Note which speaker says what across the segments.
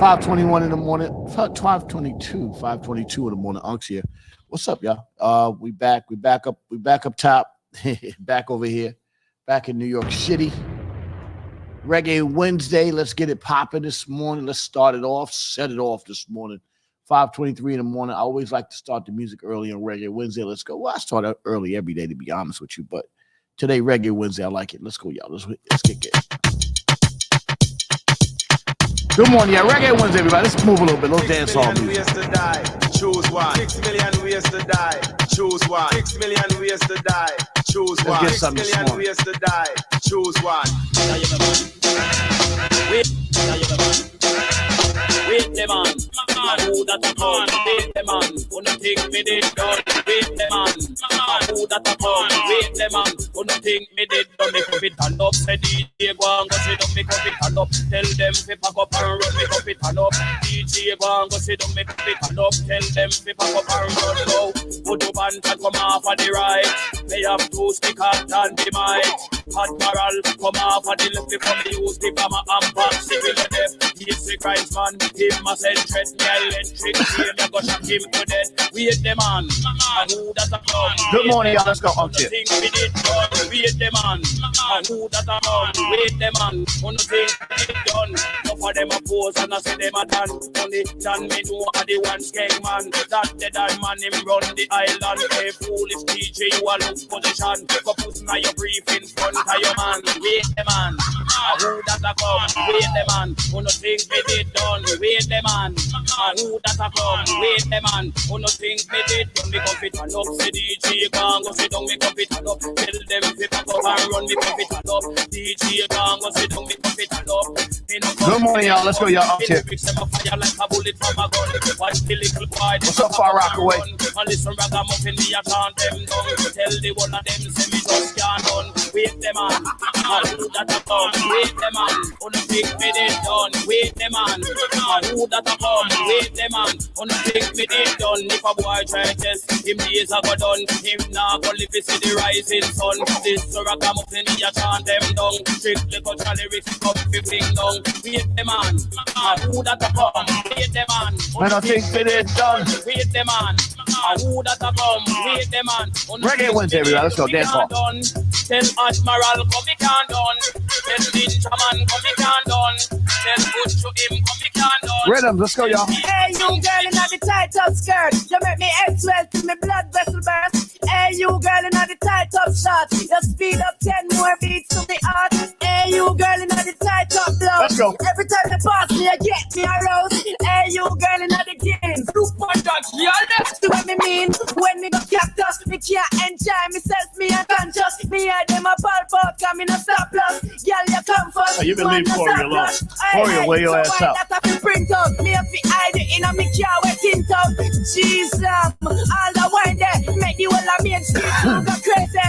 Speaker 1: 5:21 in the morning. 5:22 in the morning. Unks here. What's up, y'all? We back up top. Back over here. Back in New York City. Reggae Wednesday. Let's get it popping this morning. Let's start it off. Set it off this morning. 5:23 in the morning. I always like to start the music early on Reggae Wednesday. Let's go. Well, I start out early every day, to be honest with you. But today, Reggae Wednesday, I like it. Let's go, y'all. Let's get it. Good morning, yeah. Reggae Wednesday, everybody. Let's move a little bit. Let's dance all music.
Speaker 2: 6 million ways to die. Choose one. 6 million ways to die. Choose one. 6 million ways to die. Choose one. 6 million ways to die. Choose one.
Speaker 3: Wait the man, who that a come? Wait the man, wanna think me did done. Wait the man, who that a come? Wait the man, wanna think me did done. Make up it and up, say DJ go and go sit down. Make up it and up, tell them fi pack up and run. Make up it and up, DJ go and go sit down. Make up it and up, tell them fi pack up and run. Go, put up and come off on the right. They have two stickers and the mic. Hot barrel come off on the left. Become the use the bomber and back. Civil and death, he's the Christ man. Him must interest me electric. Him you go shock him to death. Wait the man, and who that a come?
Speaker 1: Good morning, y'all. Let's go. Okay.
Speaker 3: Wait the man, and who that a come? Wait the man, who no think it done. Enough of them a pose and I say them a done. Only done me know a the one skeng man. That the damn man him run the island. Hey foolish DJ, you a look position. Go put now your brief in front of your man. Wait the man, and who that a come? Wait the man, who no think it did done. Wait the man, and who that a come? Wait the man, who no think me did done. Me come fit and up, say DJ gang go sit down. Me come fit and up, tell them fi pack up and run. Me come fit and up, DJ gang go sit down. Me come fit and up.
Speaker 1: Good morning, y'all. Let's go, y'all. Up here. What's up, Far Rockaway?
Speaker 3: Listen, ragamuffin, me a chant them down. Tell the one of them say me just can't done. Wait the man, and who that a come? Wait the man, who no think me did done. Wait the man, and who that a come? Wait the man, who no think me did done. If a boy try test, him days a go done. Him nah go live to see the rising sun. This ragamuffin, me a chant them down. Strictly cultural lyrics, come fi fling down. Wait the man, and who that a come? Wait the man,
Speaker 1: when I think it is done.
Speaker 3: Wait the man, and who that a come? Wait the man.
Speaker 1: Reggae Wednesday, everybody. Let's go. Dance hall.
Speaker 3: Tell Admiral come he can't done. Tell Ninja Man come he can't done. Tell Good to him come he can't done.
Speaker 1: Rhythm, let's go, y'all.
Speaker 4: Hey, you girl in the tight up skirt. You make me head swell till me blood vessel burst. Hey, you girl in the tight up shot. You speed up 10 more beats to the heart. Hey, you girl in the tight up blouse.
Speaker 1: Let's go.
Speaker 4: Every time you pass me, you get me aroused. Hey, you girl in the jeans. Look on that, y'all. See what me mean? When me go cactus, me can't enjoy myself, me unconscious. Me and them a pulp up, come in a stop loss. Girl, you come first.
Speaker 1: Oh, you been leaving Corey alone. Corey, wear your ass out.
Speaker 4: That I print out. Me have to hide it in a me car with tint out. Jesus, all the wine there. Make the whole of me and street go crazy.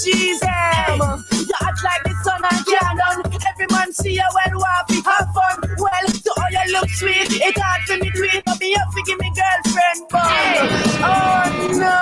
Speaker 4: Jesus, you act like the sun and cannon. Every man see you well, waffy, have fun. Well, to all you look sweet, it hard to me tweet. But me up to give me girlfriend fun. Oh no,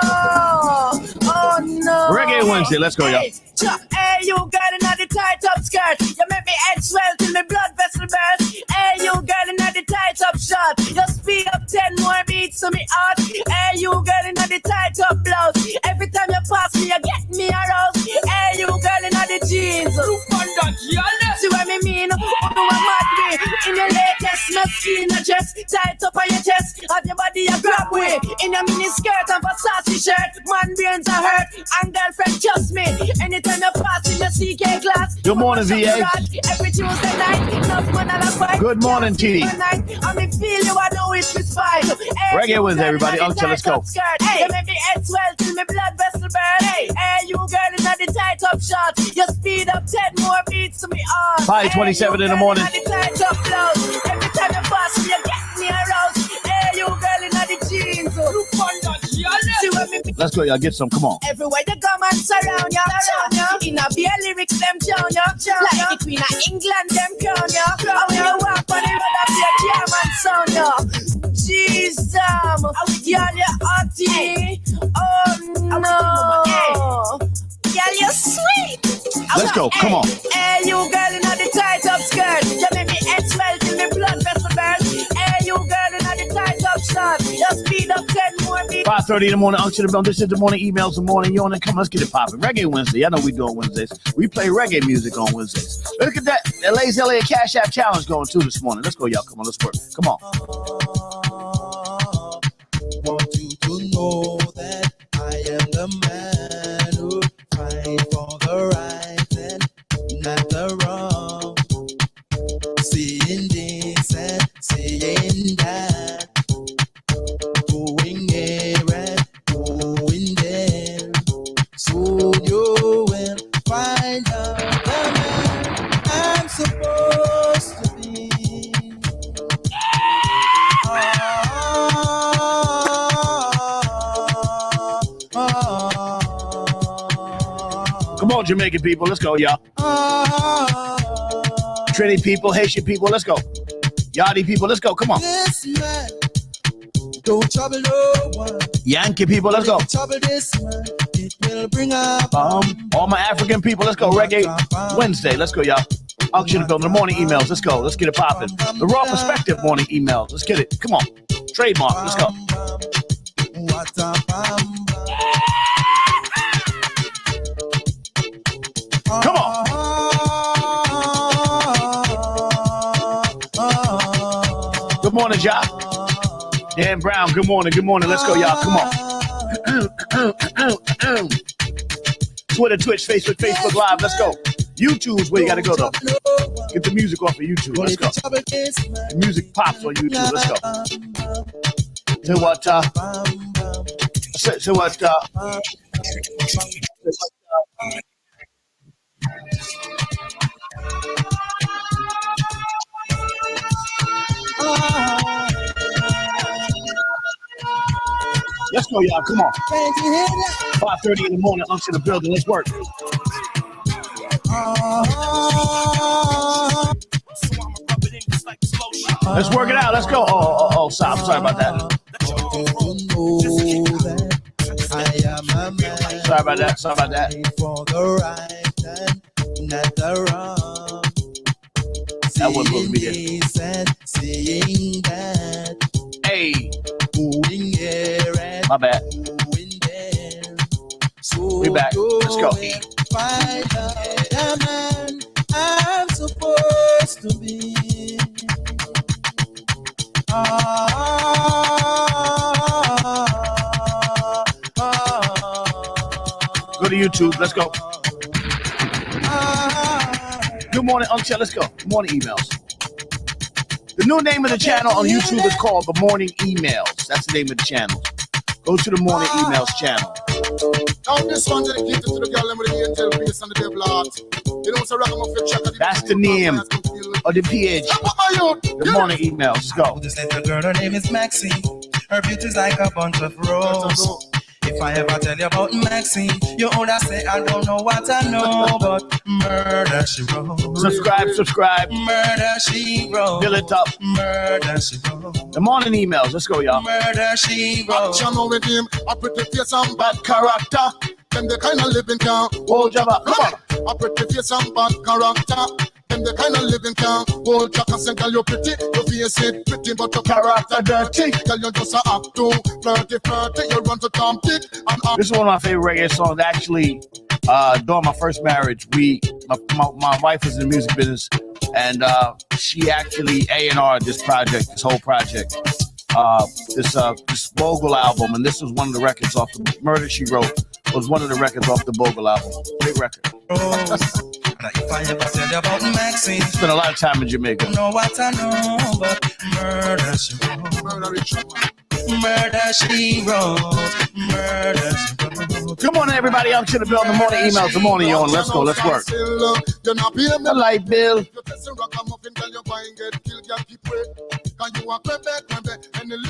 Speaker 4: oh no.
Speaker 1: Reggae Wednesday, let's go, y'all.
Speaker 4: Hey, you girl in the tight up skirt. You make me head swell till me blood vessel burst. Hey, you girl in the tight up shot. You speed up 10 more beats to me heart. Hey, you girl in the tight up blouse. Every time you pass me, you get me aroused. Hey, you girl in the jeans. Look on that, y'all. See what me mean? You are mad me. In your latest, no skin, no dress. Tight up on your chest. Have your body a grab way. In your mini skirt and Versace shirt. Man brains are hurt. And girlfriend, trust me. Anytime you pass in your CK class.
Speaker 1: Good morning, VA.
Speaker 4: Every Tuesday night. Enough man and a fight.
Speaker 1: Good morning, TD.
Speaker 4: I me feel you, I know it's fine.
Speaker 1: Reggae Wednesday, everybody. Uncle, let's go.
Speaker 4: Hey, you make me head swell till me blood vessel burn. Hey, you girl in the tight up shot. You speed up 10 more beats to me on.
Speaker 1: 5:27 in the morning.
Speaker 4: Every time you pass me, you get me aroused. Hey, you girl in the jeans. Look on that,
Speaker 1: let's go, y'all. Get some. Come on.
Speaker 4: Everywhere you come and surround ya. In a beer lyrics, them drown ya. Like the Queen of England, them crown ya. And when you walk on the road, I see a German sound ya. Jesus, y'all you hotty. Oh no. Girl, you're sweet.
Speaker 1: Let's go. Come on.
Speaker 4: Hey, you girl in the tight up skirt. You make me head swell till me blood vessel burn.
Speaker 1: 5:30 in the morning, unction the bell. This is the morning emails, the morning yawn, and come, let's get it popping. Reggae Wednesday. I know we do on Wednesdays. We play reggae music on Wednesdays. Look at that. LA's Elliott Cash App Challenge going too this morning. Let's go, y'all. Come on, let's work. Come on.
Speaker 5: Want you to know that I am the man who fight for the right and not the wrong. Seeing this and seeing that, going here and going there. Soon you will find out the man I'm supposed to be.
Speaker 1: Come on, Jamaican people. Let's go, y'all. Trinity people, Haitian people. Let's go. Yachty people. Let's go. Come on.
Speaker 5: This man, don't trouble no one.
Speaker 1: Yankee people. Let's go.
Speaker 5: Trouble this man, it will bring up.
Speaker 1: All my African people. Let's go. Reggae Wednesday. Let's go, y'all. Unction the morning emails. Let's go. Let's get it popping. The Raw Perspective morning emails. Let's get it. Come on. Trademark. Let's go.
Speaker 5: What a bam.
Speaker 1: Come on. Good morning, y'all. Dan Brown. Good morning. Good morning. Let's go, y'all. Come on. Twitter, Twitch, Facebook Live. Let's go. YouTube's where you gotta go though. Get the music off of YouTube. Let's go. The music pops on YouTube. Let's go. So what? So what? Let's go, y'all. Come on. 5:30 in the morning. I'm to the building. Let's work. Let's work it out. Let's go. Oh, stop. Sorry about that. Sorry about that. Sorry about that.
Speaker 5: For the right and not the wrong.
Speaker 1: That wasn't supposed to be it.
Speaker 5: Seeing that.
Speaker 1: Hey.
Speaker 5: Moving here and
Speaker 1: my bad.
Speaker 5: moving there. So
Speaker 1: we back. Let's go.
Speaker 5: Find out the man I'm supposed to be.
Speaker 1: Go to YouTube. Let's go. Good morning, Uncle. Let's go. Good morning, emails. The new name of the channel on YouTube is called The Morning Emails. That's the name of the channel. Go to the Morning Emails channel.
Speaker 6: Now this one dedicated to the girl with the angel face and the devil heart. You know, so
Speaker 1: that's the name of the PH. The Morning Emails. Let's go.
Speaker 5: This little girl, her name is Maxine. Her beauty's like a bunch of roses. If I ever tell you about Maxine, you only say I don't know what I know, but murder she wrote.
Speaker 1: Subscribe.
Speaker 5: Murder she wrote.
Speaker 1: Fill it up.
Speaker 5: Murder she wrote.
Speaker 1: The Morning Emails. Let's go, y'all.
Speaker 5: Murder she wrote.
Speaker 6: Channel with him, a pretty face and bad character. Them the kind of living can
Speaker 1: hold Java. Come on.
Speaker 6: A pretty face and bad character. Them the kind of living can hold Jack and say, girl, you're pretty. Your face is pretty, but your character dirty. Girl, you just a act too flirty. You run to Tom Dick and
Speaker 1: this is one of my favorite reggae songs. Actually, during my first marriage, my wife was in the music business, and she actually A&R'd this whole project. This Bogle album, and this was one of the records off the Murder She Wrote. Was one of the records off the Bogle album. Great record.
Speaker 5: If I ever tell you about Maxine,
Speaker 1: spent a lot of time in Jamaica.
Speaker 5: You know what I know, but murder she wrote. Murder she wrote. Murder she wrote.
Speaker 1: Good morning, everybody. I'm to the bill. The morning emails. The morning you on. Let's go. Let's work. The light bill.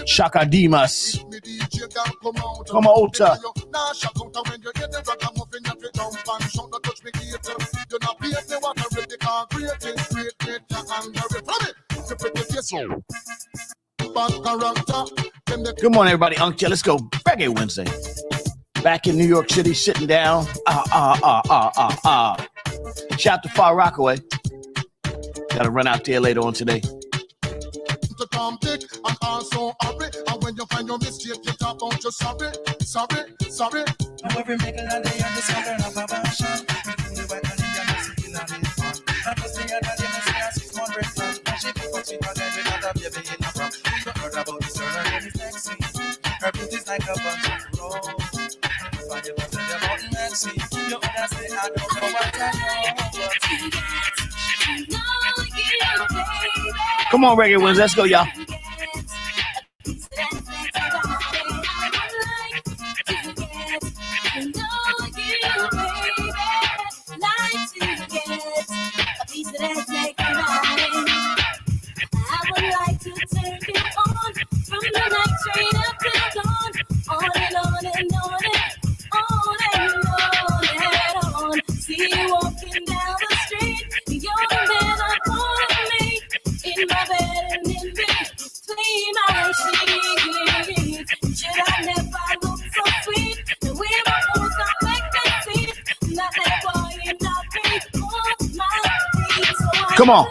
Speaker 1: Shaka Dimas. Come on, Ota. Good morning, everybody. Uncle, let's go. Reggae Wednesday. Back in New York City, sitting down. Shout to Far Rockaway. Got to run out there later on today.
Speaker 6: Tom, Dick, and also Harry. And when you find your mistake, you talk about your sorry.
Speaker 5: Now every middle of the year, discover of a passion. The white and Indian are sitting on it fun. And just the other day, I see a 600 ton. And she pick up sweet again with another baby in a prom. You heard about this girl, her name is Lexi. Her beauty's like a bunch of roses. Find you up in the mountain and see. You other say, I don't know what I know.
Speaker 1: Come on, Reggae Wins. Let's go, y'all. Come on.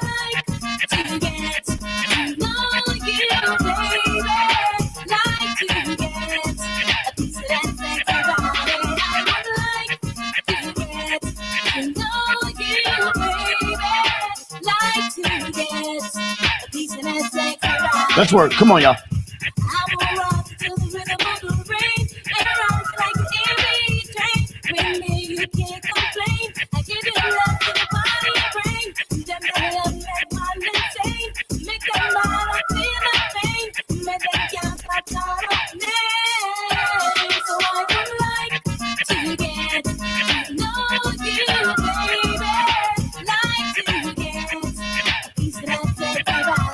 Speaker 1: Let's work. Come on, y'all.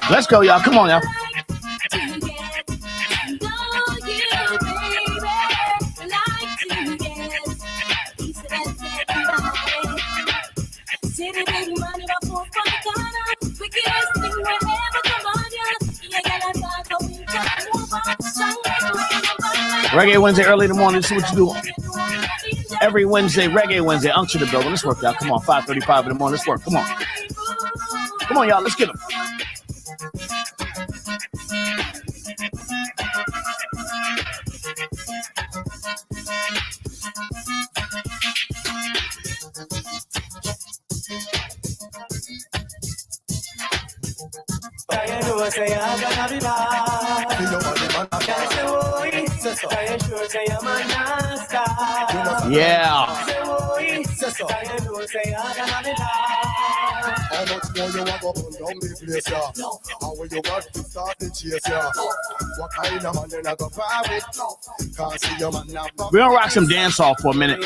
Speaker 1: Let's go, y'all. Come on, y'all. Reggae Wednesday early in the morning. This is what you do every Wednesday. Reggae Wednesday. Unction the building. Let's work, y'all. Come on. 5:35 in the morning. Let's work. Come on. Come on, y'all. Let's get them. Yeah.
Speaker 6: How much more you want to put down the place, yeah? How will you got to start the chase, yeah? What kind of man then I go private? Can't see your man now.
Speaker 1: We're gonna rock some dance off for a minute.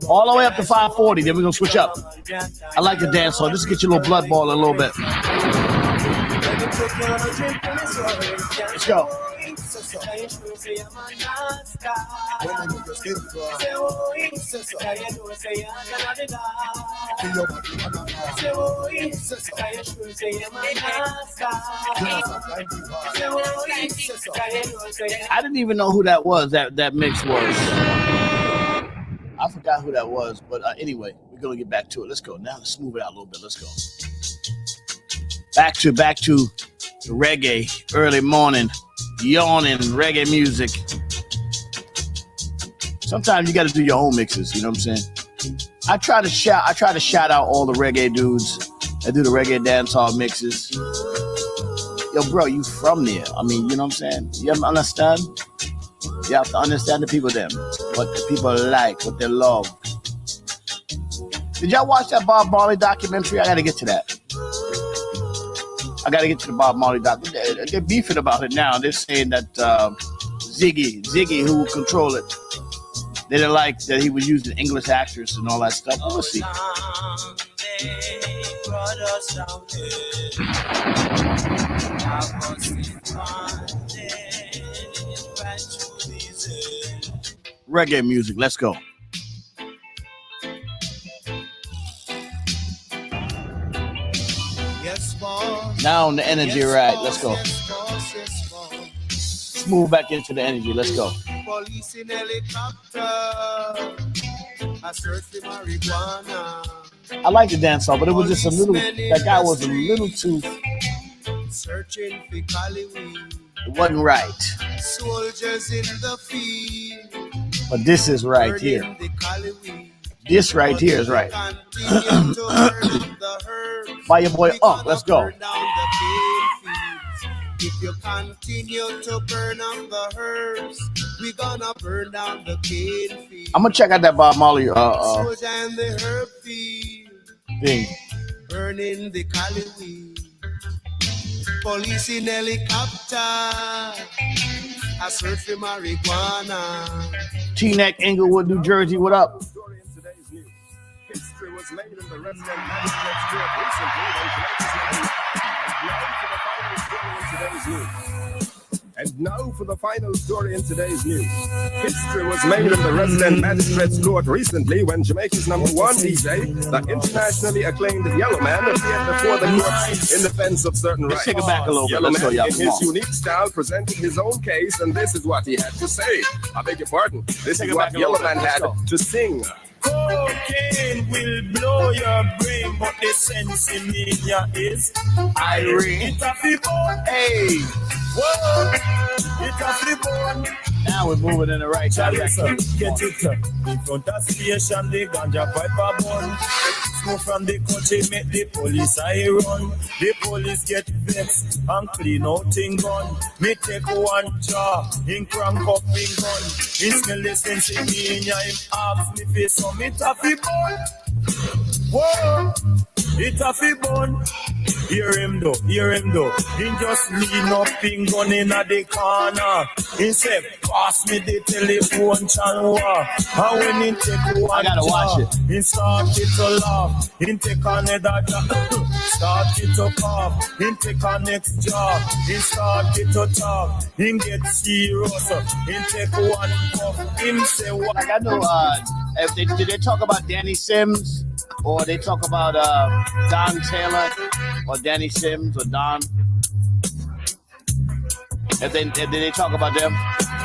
Speaker 1: All the way up to 5:40, then we're gonna switch up. I like the dance off. Just to get your little blood boiling a little bit. Let's go. I didn't even know who that was. That mix was. I forgot who that was, but anyway, we're gonna get back to it. Let's go. Now let's move it out a little bit. Let's go. Back to the reggae early morning, yawning reggae music. Sometimes you got to do your own mixes. You know what I'm saying? I try to shout out all the reggae dudes that do the reggae dancehall mixes. Yo, bro, you from there? I mean, you know what I'm saying? You understand? You have to understand the people them, what the people like, what they love. Did y'all watch that Bob Marley documentary? I got to get to that. I got to get to the Bob Marley documentary. They're beefing about it now. They're saying that Ziggy, who would control it, they didn't like that he was using English actors and all that stuff. We'll see. Reggae music. Let's go. Now on the energy ride. Let's go. Let's move back into the energy. Let's go.
Speaker 2: Police in helicopter. I search the marijuana.
Speaker 1: I like the dance song, but it was just a little. That guy was a little too
Speaker 2: searching for Cali weed.
Speaker 1: It wasn't right.
Speaker 2: Soldiers in the field.
Speaker 1: But this is right here. This right here is right. By your boy Unc. Let's go.
Speaker 2: If you continue to burn up the herbs, we gonna burn down the cane field.
Speaker 1: I'm gonna check out that Bob Marley
Speaker 2: Soldier and the herb field.
Speaker 1: thing.
Speaker 2: Burning the Cali weed. Police in helicopter. I search for marijuana.
Speaker 1: T-Neck, Englewood, New Jersey. What up?
Speaker 7: History was made in the resident magistrate's court recently and now for the final story in today's news. History was made in the resident magistrate's court recently when Jamaica's number one DJ, the internationally acclaimed Yellow Man, appeared before the court in defense of certain rights.
Speaker 1: Let's take it back a little bit.
Speaker 7: Yellow
Speaker 1: Let's go,
Speaker 7: Man,
Speaker 1: y'all.
Speaker 7: in his unique style, presented his own case, and this is what he had to say. I beg your pardon. This is what Yellow Man had to sing.
Speaker 8: Cocaine will blow your brain, but the sense in media is
Speaker 1: Irene.
Speaker 8: It's a people.
Speaker 1: Hey.
Speaker 8: Whoa. It's a people.
Speaker 1: Now we're moving in the right direction.
Speaker 8: Get it in front of station, the ganja pipe bun. Smoke from the country, make the police I run. The police get vexed and clean out in gun. Me take one jaw, in crank up in gun. In smell the sense in me, in him ask me face some it a fi bun. Whoa, it a fi bun. Hear him though. He just lean up in gun in the corner. He said, pass me the telephone channel. And when he take one,
Speaker 1: I gotta watch it.
Speaker 8: He started to laugh. He take another job. Started to cough. He take a next job. He started to talk. He get serious. He take one puff. Him say what?
Speaker 1: Like I know, if did they talk about Danny Sims or they talk about Don Taylor or Danny Sims or Don? If they talk about them?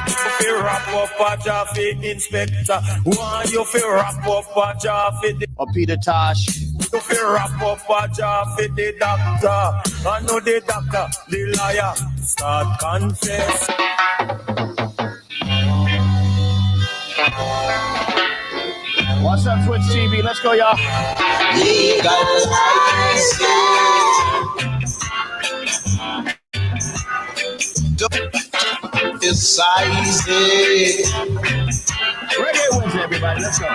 Speaker 8: If you wrap up a job inspector, why you feel wrap up a job
Speaker 1: or Peter Tosh?
Speaker 8: If you wrap up a job for the doctor, I know the doctor, the liar, start confess.
Speaker 1: What's up, Twitch TV? Let's go, y'all.
Speaker 2: Decisive.
Speaker 1: Reggae Wednesday, everybody. Let's go.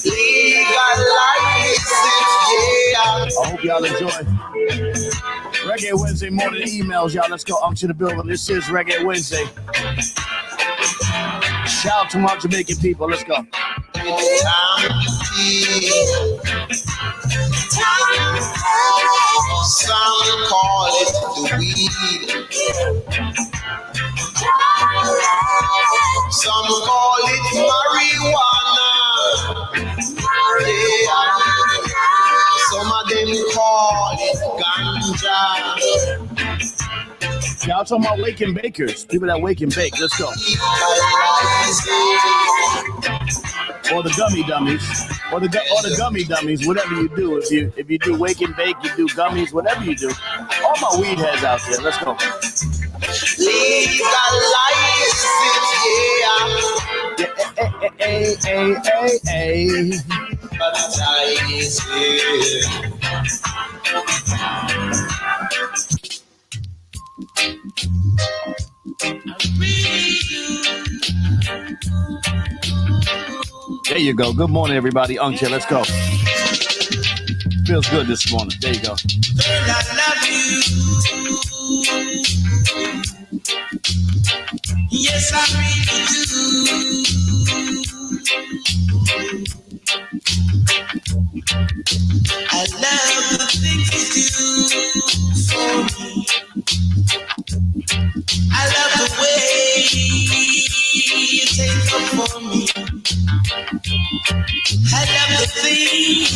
Speaker 2: Legalize it, yeah.
Speaker 1: I hope y'all enjoy Reggae Wednesday morning emails, y'all. Let's go. To the building. This is Reggae Wednesday. Shout out to my Jamaican people. Let's go.
Speaker 2: Some call it the weed. Some call it marijuana. Yeah. Some of them call it ganja.
Speaker 1: Y'all talking about wake and bakers. People that wake and bake. Let's go. Or the gummy dummies. Or the gummy dummies. Whatever you do. If you do wake and bake, you do gummies, whatever you do. All my weed heads out there. Let's go.
Speaker 2: Legalize it, yeah.
Speaker 1: Hey.
Speaker 2: But the time is here.
Speaker 1: There you go. Good morning, everybody. Uncle, let's go. Feels good this morning. There you go.
Speaker 2: I love you. Yes, I really do. I love the things you do for me. I love the way you take up for me. I love the things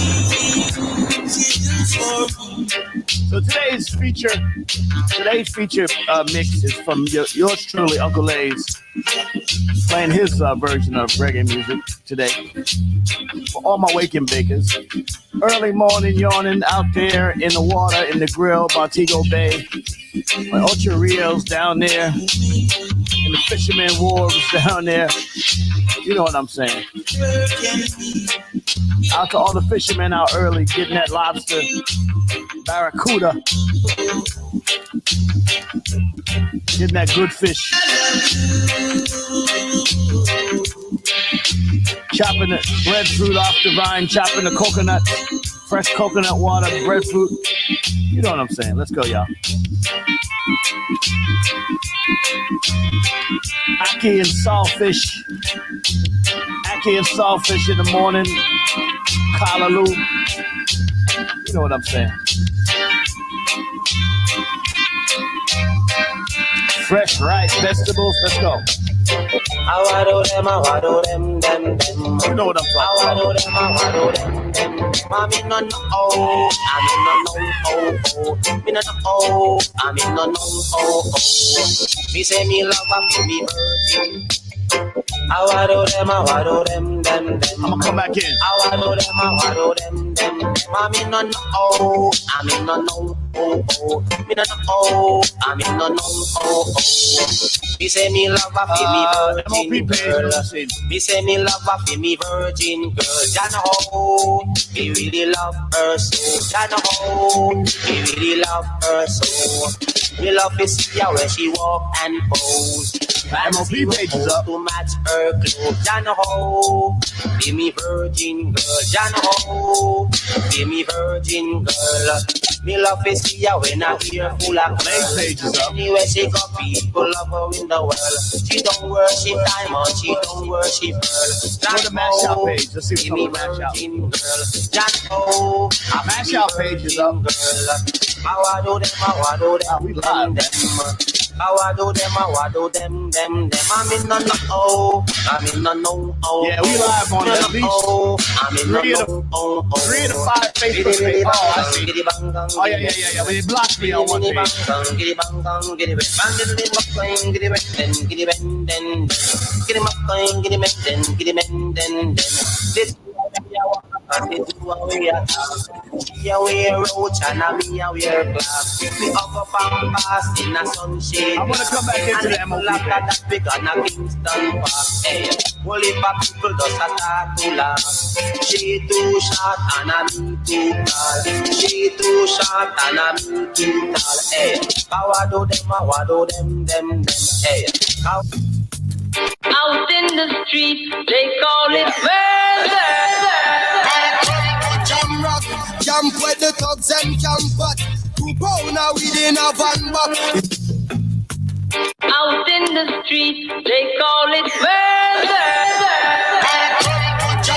Speaker 2: you do for me.
Speaker 1: So today's feature mix is from yours truly, Uncle A's, playing his version of reggae music today for all my waking bakers. Early morning yawning out there in the water, in the grill, Montego Bay. My Ocho Rios down there, and the Fisherman Wharves down there. You know what I'm saying. Out to all the fishermen out early, getting that lobster, barracuda, getting that good fish. Chopping the breadfruit off the vine, chopping the coconut, fresh coconut water, breadfruit. You know what I'm saying. Let's go, y'all. Ackee and saltfish. Ackee and saltfish in the morning. Callaloo. You know what I'm saying. Fresh rice, vegetables. Let's go.
Speaker 9: I do them, them.
Speaker 1: You know what I'm talking about.
Speaker 9: them. Me no know, me no know. Me say me love and me virgin. I do them, them.
Speaker 1: I'ma come back in.
Speaker 9: I do them. Me no know, me no know. Me no know, me no know. Me say me love a me virgin girl. Me say me love a me virgin girl. Ya know, me really love her so. Ya know, me really love her so. Me love to see her when she walk and pose.
Speaker 1: MOP pages up
Speaker 9: to match her clothes. Ya know, be me virgin girl. Ya know, be me virgin girl. Me love to see her when I hear full of girls. Anywhere she go, people love her in the world. She don't worship diamond, she don't worship pearl.
Speaker 1: Go to Mash Out page. Let's see what's on Mash Out. Mash Out page is up.
Speaker 9: I do them.
Speaker 1: We live.
Speaker 9: I do them. I'm in no know.
Speaker 1: Yeah, we live on at least 3 to 5 Facebook pages. Oh, I see. Oh, yeah. When they blocked me on one page.
Speaker 9: Yeah, we roach and me a wear glass. We up and pass in a sunshade.
Speaker 1: I wanna come back into the MOP
Speaker 9: that big on a Kingston Park. Hey, only people just a start to laugh. She too short and I'm too tall. She too short and I'm too tall. Hey, how I do them. Hey, how.
Speaker 10: Out in the street, they call it murder.
Speaker 5: Camp where the thugs and camp at 2 pound now within a van back.
Speaker 10: Out in the street, they call it murder.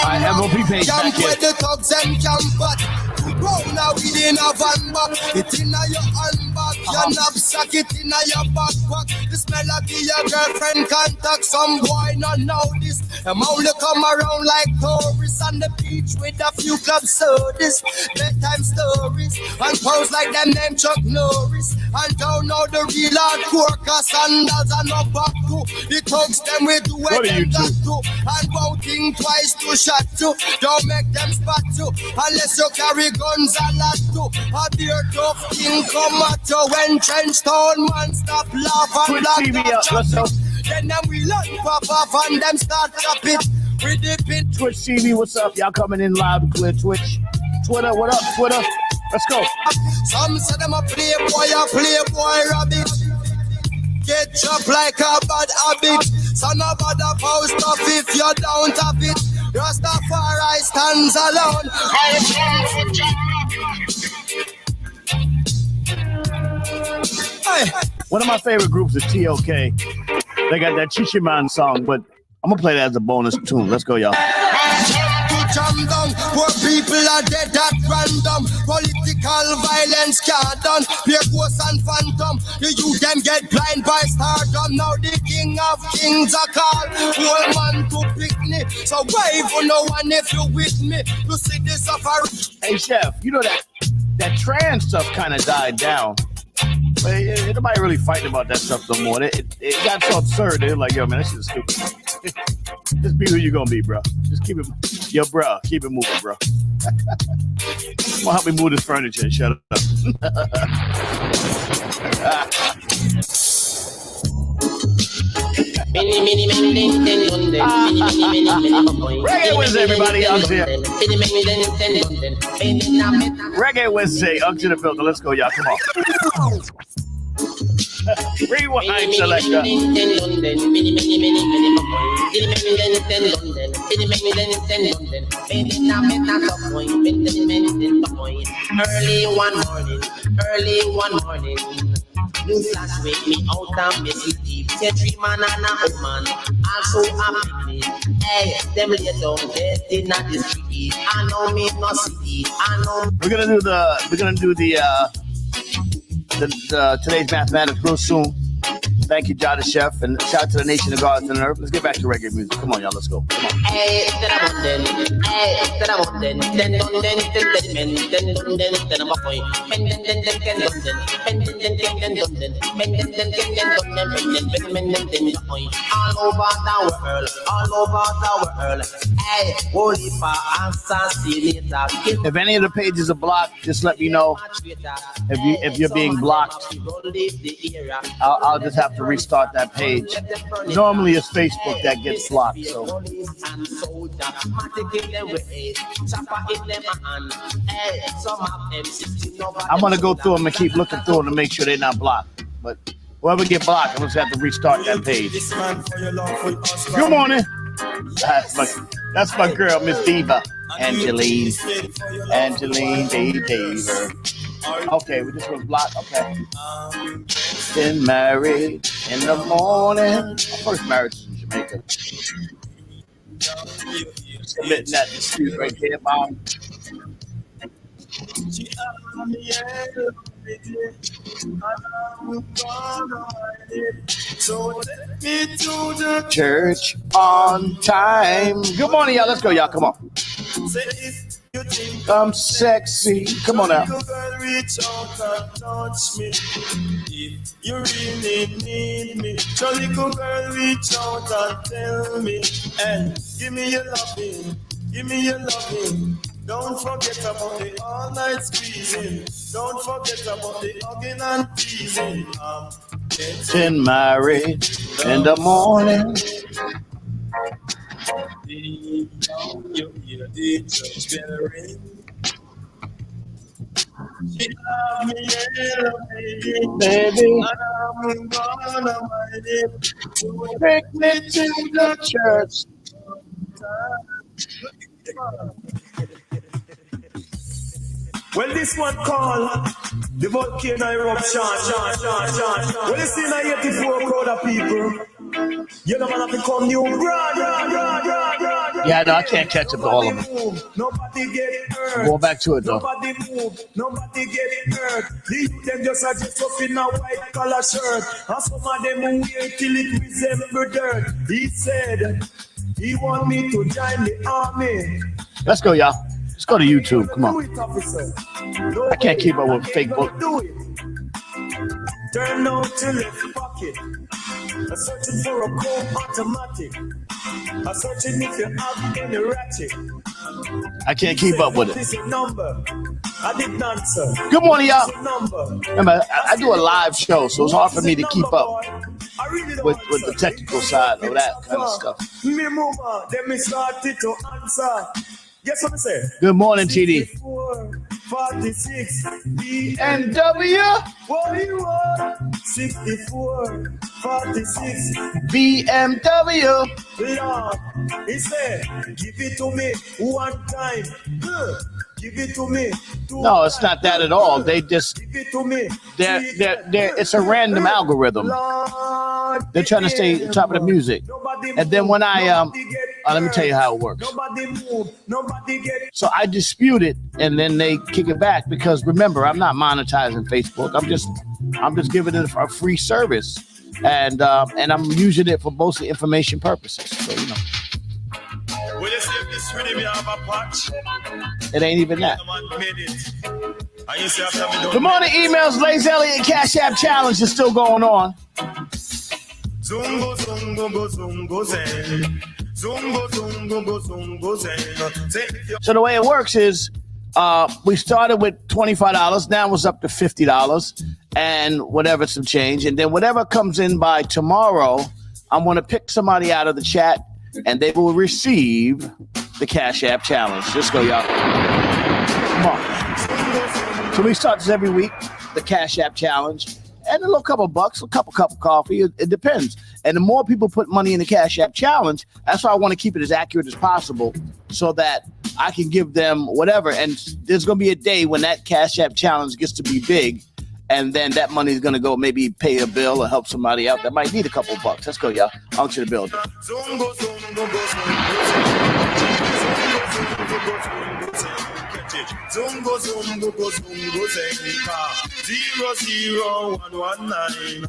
Speaker 1: I MOP page
Speaker 5: camp
Speaker 1: back
Speaker 5: where
Speaker 1: here.
Speaker 5: the thugs and camp at 2 pound now within a van back. It in a your handbag, your knapsack, it in a your backpack. The smell of your girlfriend contact. Some boy not know this. Them only come around like tourists on the beach with a few club sodas, bedtime stories, and pose like them named Chuck Norris. And don't know the real hardcore, cause sandals and no back to. The thugs them we do what them got to. And won't think twice to shot to. Don't make them spot to. Unless you carry guns a lot to. A beer tough king come at you. When trench town man stop laugh and black up. Then them we learn pop off and them start chop it. We dip it.
Speaker 1: Twitch TV, what's up? Y'all coming in loud and clear. Twitch. Twitter, what up? Twitter. Let's go.
Speaker 5: Some say them a playboy rabbit. Get chopped like a bad habit. So no bother post off if you don't have it. Rastafari stands alone.
Speaker 1: Hey. One of my favorite groups is TOK. They got that Chichiman song, but I'm gonna play that as a bonus tune. Let's go, y'all.
Speaker 5: Jam down, poor people are dead at random. Political violence can't done. Pure ghosts and phantom. The youth them get blind by stardom. Now the king of kings are called. Whole man to picnic. So wave for no one if you with me. You see this suffer.
Speaker 1: Hey, Chef, you know that that trans stuff kind of died down. But ain't nobody really fighting about that stuff no more. It got so absurd. They're like, yo, man, that shit is stupid. Just be who you gonna be, bro. Just keep it, yo, bro. Keep it moving, bro. Come on, help me move this furniture and shut up. Reggae Wednesday, everybody. Uggs here. Reggae Wednesday. Uggs to the filter. Let's go, y'all. Come on. Rewind selector.
Speaker 9: Early one morning. New flash wake me out and me sleep. Say 3 man and a woman, also a picnic. Hey, them lay down dead in the street. I know me no see. I know.
Speaker 1: We're gonna do the today's mathematics real soon. Thank you, John the Chef, and shout out to the Nation of Gods and Earth. Let's get back to reggae music. Come on, y'all. Let's go. Come on. If any of the pages are blocked, just let me know. If you're being blocked, I'll just have to restart that page. Normally it's Facebook that gets blocked, so I'm gonna go through them and keep looking through them to make sure they're not blocked. But whoever get blocked, I'm gonna have to restart that page. Good morning. That's my girl, Miss Diva. Angeline Daver. Okay, we just was blocked. Okay. Been married in the morning. My first marriage is in Jamaica. Submitting that dispute right there, Mom. So take me to the church on time. Good morning, y'all. Let's go, y'all. Come on. I'm sexy. Come on now. Reach out and touch me. If you really need me, your little girl, reach out and tell me. And give me your loving. Give me your loving. Don't forget about the all night squeezing. Don't forget about the hugging and teasing. Getting married in the morning. You hear the church bell ring. She love me, baby, and I'm gonna mind it. Take me to the church. Well, this one called the volcano eruption. Well, you see now 84 crowd of people. You know, man, have to come new. Yeah, no, I can't catch up to all of them. Nobody get hurt. Go back to it, though. Nobody move. Nobody get hurt. Them just are just up in a white collar shirt. And some of them wait till it resemble dirt. He said he want me to join the army. Let's go, y'all. Let's go to YouTube. Come on. I can't keep up with Facebook. Turn out to left pocket. I'm searching for a cold automatic. I'm searching if you have any ratchet. I can't keep up with it. I didn't answer. Good morning, y'all. Remember, I do a live show, so it's hard for me to keep up with the technical side of that kind of stuff. Guess what I say? Good morning, TD. 46 BMW 41 64 46 BMW. Lord, he said, give it to me one time. Give it to me. No, it's not that at all. They just give it to me. It's a random algorithm. They're trying to stay on top of the music. And then when let me tell you how it works. So I dispute it, and then they kick it back because remember, I'm not monetizing Facebook. I'm just giving it a free service, and I'm using it for mostly information purposes. So you know. Will you see if this really have a patch? It ain't even that. Good morning, emails. Lazy Elliott Cash App Challenge is still going on.
Speaker 8: Zungo, zungo, zungo, zeng. Zungo, zungo, zungo, zeng.
Speaker 1: So the way it works is we started with $25. Now it's up to $50 and whatever, some change. And then whatever comes in by tomorrow, I'm going to pick somebody out of the chat and they will receive the Cash App Challenge. Let's go, y'all. Come on. So we start this every week, the Cash App Challenge. And a little couple of bucks, a cup of coffee. It depends. And the more people put money in the Cash App Challenge, that's why I want to keep it as accurate as possible so that I can give them whatever. And there's going to be a day when that Cash App Challenge gets to be big. And then that money is going to go maybe pay a bill or help somebody out that might need a couple of bucks. Let's go, y'all. On to the building.
Speaker 8: Zungo, zungo, zungo, zungo, 00119.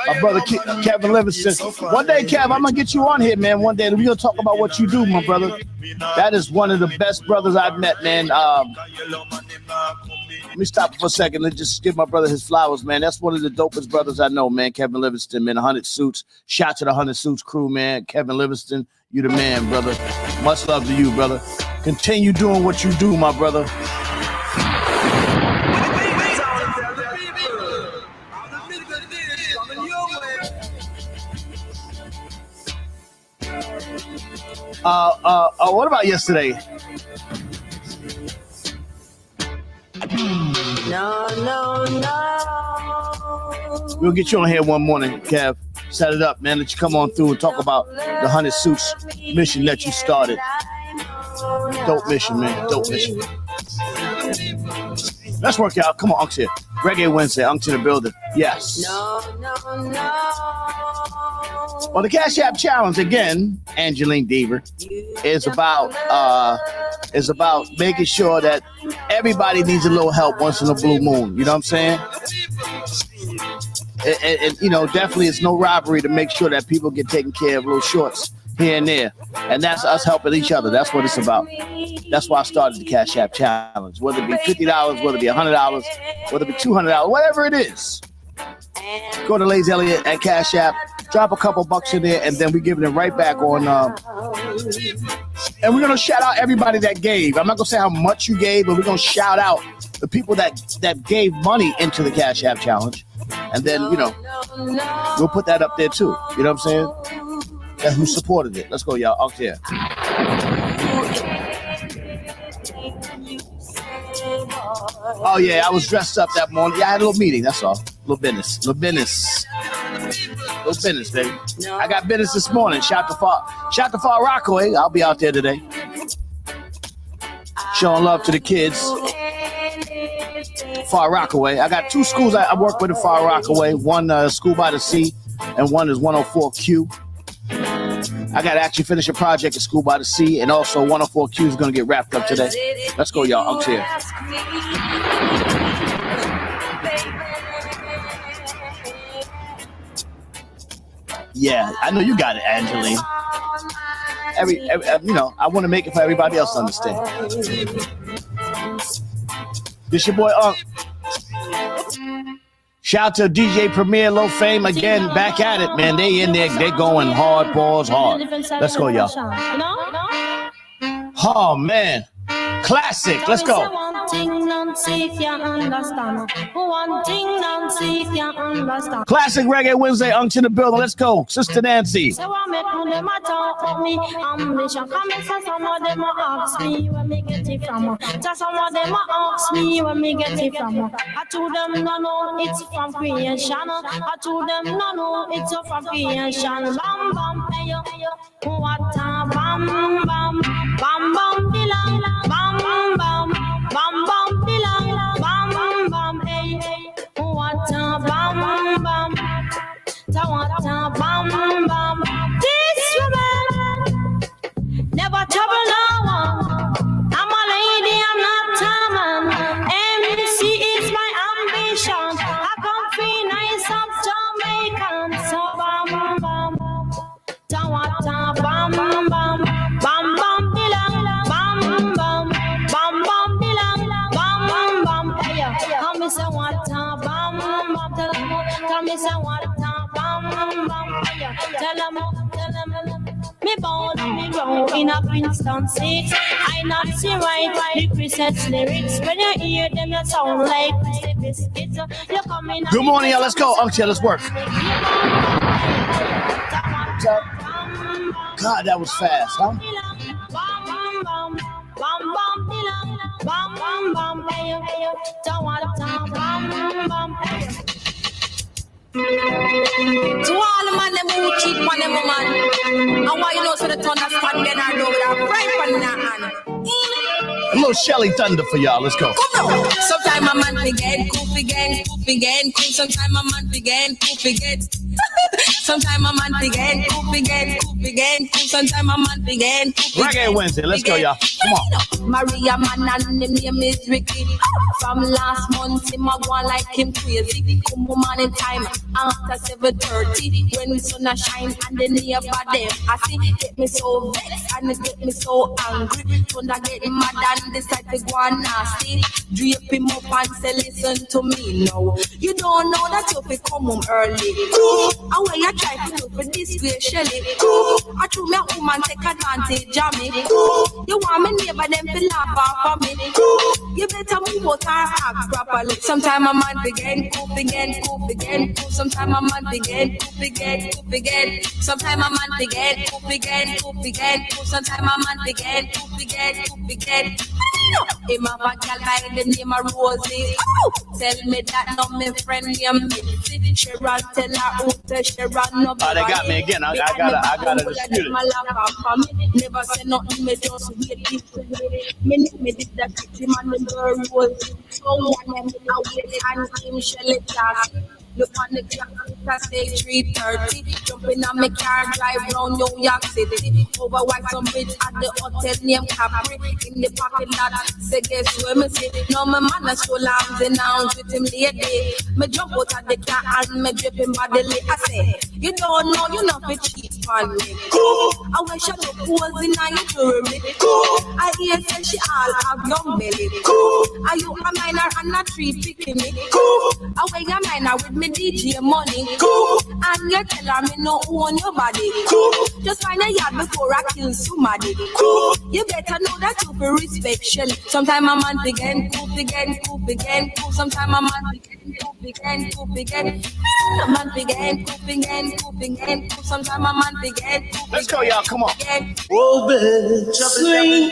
Speaker 1: My brother Kevin Livingston. One day, Kev, I'm going to get you on here, man. One day, we're going to talk about what you do, my brother. That is one of the best brothers I've met, man. Let me stop for a second. Let's just give my brother his flowers, man. That's one of the dopest brothers I know, man. Kevin Livingston, man. 100 Suits. Shout to the 100 Suits crew, man. Kevin Livingston, you the man, brother. Much love to you, brother. Continue doing what you do, my brother. What about yesterday?
Speaker 4: No.
Speaker 1: We'll get you on here one morning, Kev. Set it up, man. Let you come on through and talk about the 100 Suits mission that you started. Dope mission, man. Dope mission. Let's work out. Come on, Unk's here. Reggae Wednesday. Unk's in the building. Yes.
Speaker 4: No.
Speaker 1: Well, the Cash App Challenge, again, Angeline Deaver, is about making sure that everybody needs a little help once in a blue moon. You know what I'm saying? And you know, definitely it's no robbery to make sure that people get taken care of, little shorts here and there. And that's us helping each other. That's what it's about. That's why I started the Cash App Challenge. Whether it be $50, whether it be $100, whether it be $200, whatever it is. Go to Lazy Elliott at Cash App, drop a couple bucks in there, and then we giving it right back on. And we're gonna shout out everybody that gave. I'm not gonna say how much you gave, but we're gonna shout out the people that gave money into the Cash App Challenge, and then we'll put that up there too. You know what I'm saying? That's who supported it. Let's go, y'all. Out here. Oh yeah, I was dressed up that morning. Yeah, I had a little meeting. That's all. Little business, baby. I got business this morning. Shout to Far Rockaway. I'll be out there today, showing love to the kids. Far Rockaway. I got two schools I work with in Far Rockaway. One School by the Sea, and one is 104Q. I got to actually finish a project at School by the Sea, and also 104Q is going to get wrapped up today. Let's go, y'all. I'm here. Yeah, I know you got it, Angeline. Every I want to make it for everybody else to understand. This your boy Unk. Shout to DJ Premier Low Fame again, back at it, man. They in there, they going hard, balls hard. Let's go, y'all. Oh man, classic. Let's go. Classic Reggae Wednesday, Unk in the building. Let's go, Sister Nancy.
Speaker 11: Some of them ask me where me get it from. Just some of them ask me where me get it from. I told them no, it's from creation. I told them no, it's from creation. Bam bam, hey yo, what a bam bam, bam bam bilang, bam bam, bam bam bilang, bam bam, hey, what a bam bam, what a bam bam. This woman never trouble no one. I'm a lady, I'm not a man. MC is my ambition. I come free nice up Jamaican. So bam bam, ta bam bam, bam bam. Tell them, me born me grow in a Princeton 6. I not see right the Christmas lyrics. When you hear them, you sound like biscuits. You come in.
Speaker 1: Good morning, y'all. Let's go. Uncle, let's work. God, that was fast, huh?
Speaker 12: To all the man them who cheat on them woman, and why you know so the thunder stand then I know with a fry pan in her hand.
Speaker 1: A little Shelly Thunder for y'all. Let's go.
Speaker 12: Come on. Sometime a man begin, coop again, coop again, coop. Sometime a man begin, coop again. Sometime a man begin, coop again, coop again, coop. Sometime a man begin, coop again.
Speaker 1: Reggae Wednesday. Let's go, y'all. Come on.
Speaker 12: Maria man and the name is Ricky. From last month him a go on like him crazy. Come woman in time after 7:30 when the sun a shine and the neighbor them I see get me so vexed and it get me so angry. Thunder get mad and decide to go on nasty. Drape him up and say listen to me now. You don't know that you fi come home early. And when you try to do for this way, Shelly, I true me a woman take advantage of me. You want me neighbor them to laugh off of me. You better move out and act properly. Sometime a man begin, coop again, coop again, coop. Sometime a man begin, coop again, coop again. Sometime a man begin, coop again, coop again, coop. Sometime a man begin, coop again, coop again. Him have a girl by the name of Rosie. Tell me that no my friend named Mitzi. Sharon tell her who to Sharon no.
Speaker 1: Oh, they got me again. I gotta dispute it.
Speaker 12: Never say nothing, me just wait this way. Me did that pretty man in the Rosie. So one them in a wait and him Shelly class. Look on the clock, say 3:30. Jumping on my car, drive round New York City. Over Whitestone Bridge at the hotel named Capri. In the parking lot, say guess where me sit. Now my man a show arms and arms with him lady. Me jump out of the car and me drip him bodily. I say, you don't know, you not be cheap on me. I wish I could pose in your jewelry. I hear say she all have young belly. Are you a minor and a tree picking me? I wear a minor with me DJ money, and you tell her me no own your body. Just find a yard before I kill somebody. You better know that you be respect Shelly. Sometime a man begin, coop again, coop again, coop. Sometime a man begin, coop again, coop again. A man begin, coop again, coop again, coop. Sometime a man begin, coop again.
Speaker 1: Let's go, y'all. Come on.
Speaker 9: Oh, bitch, swing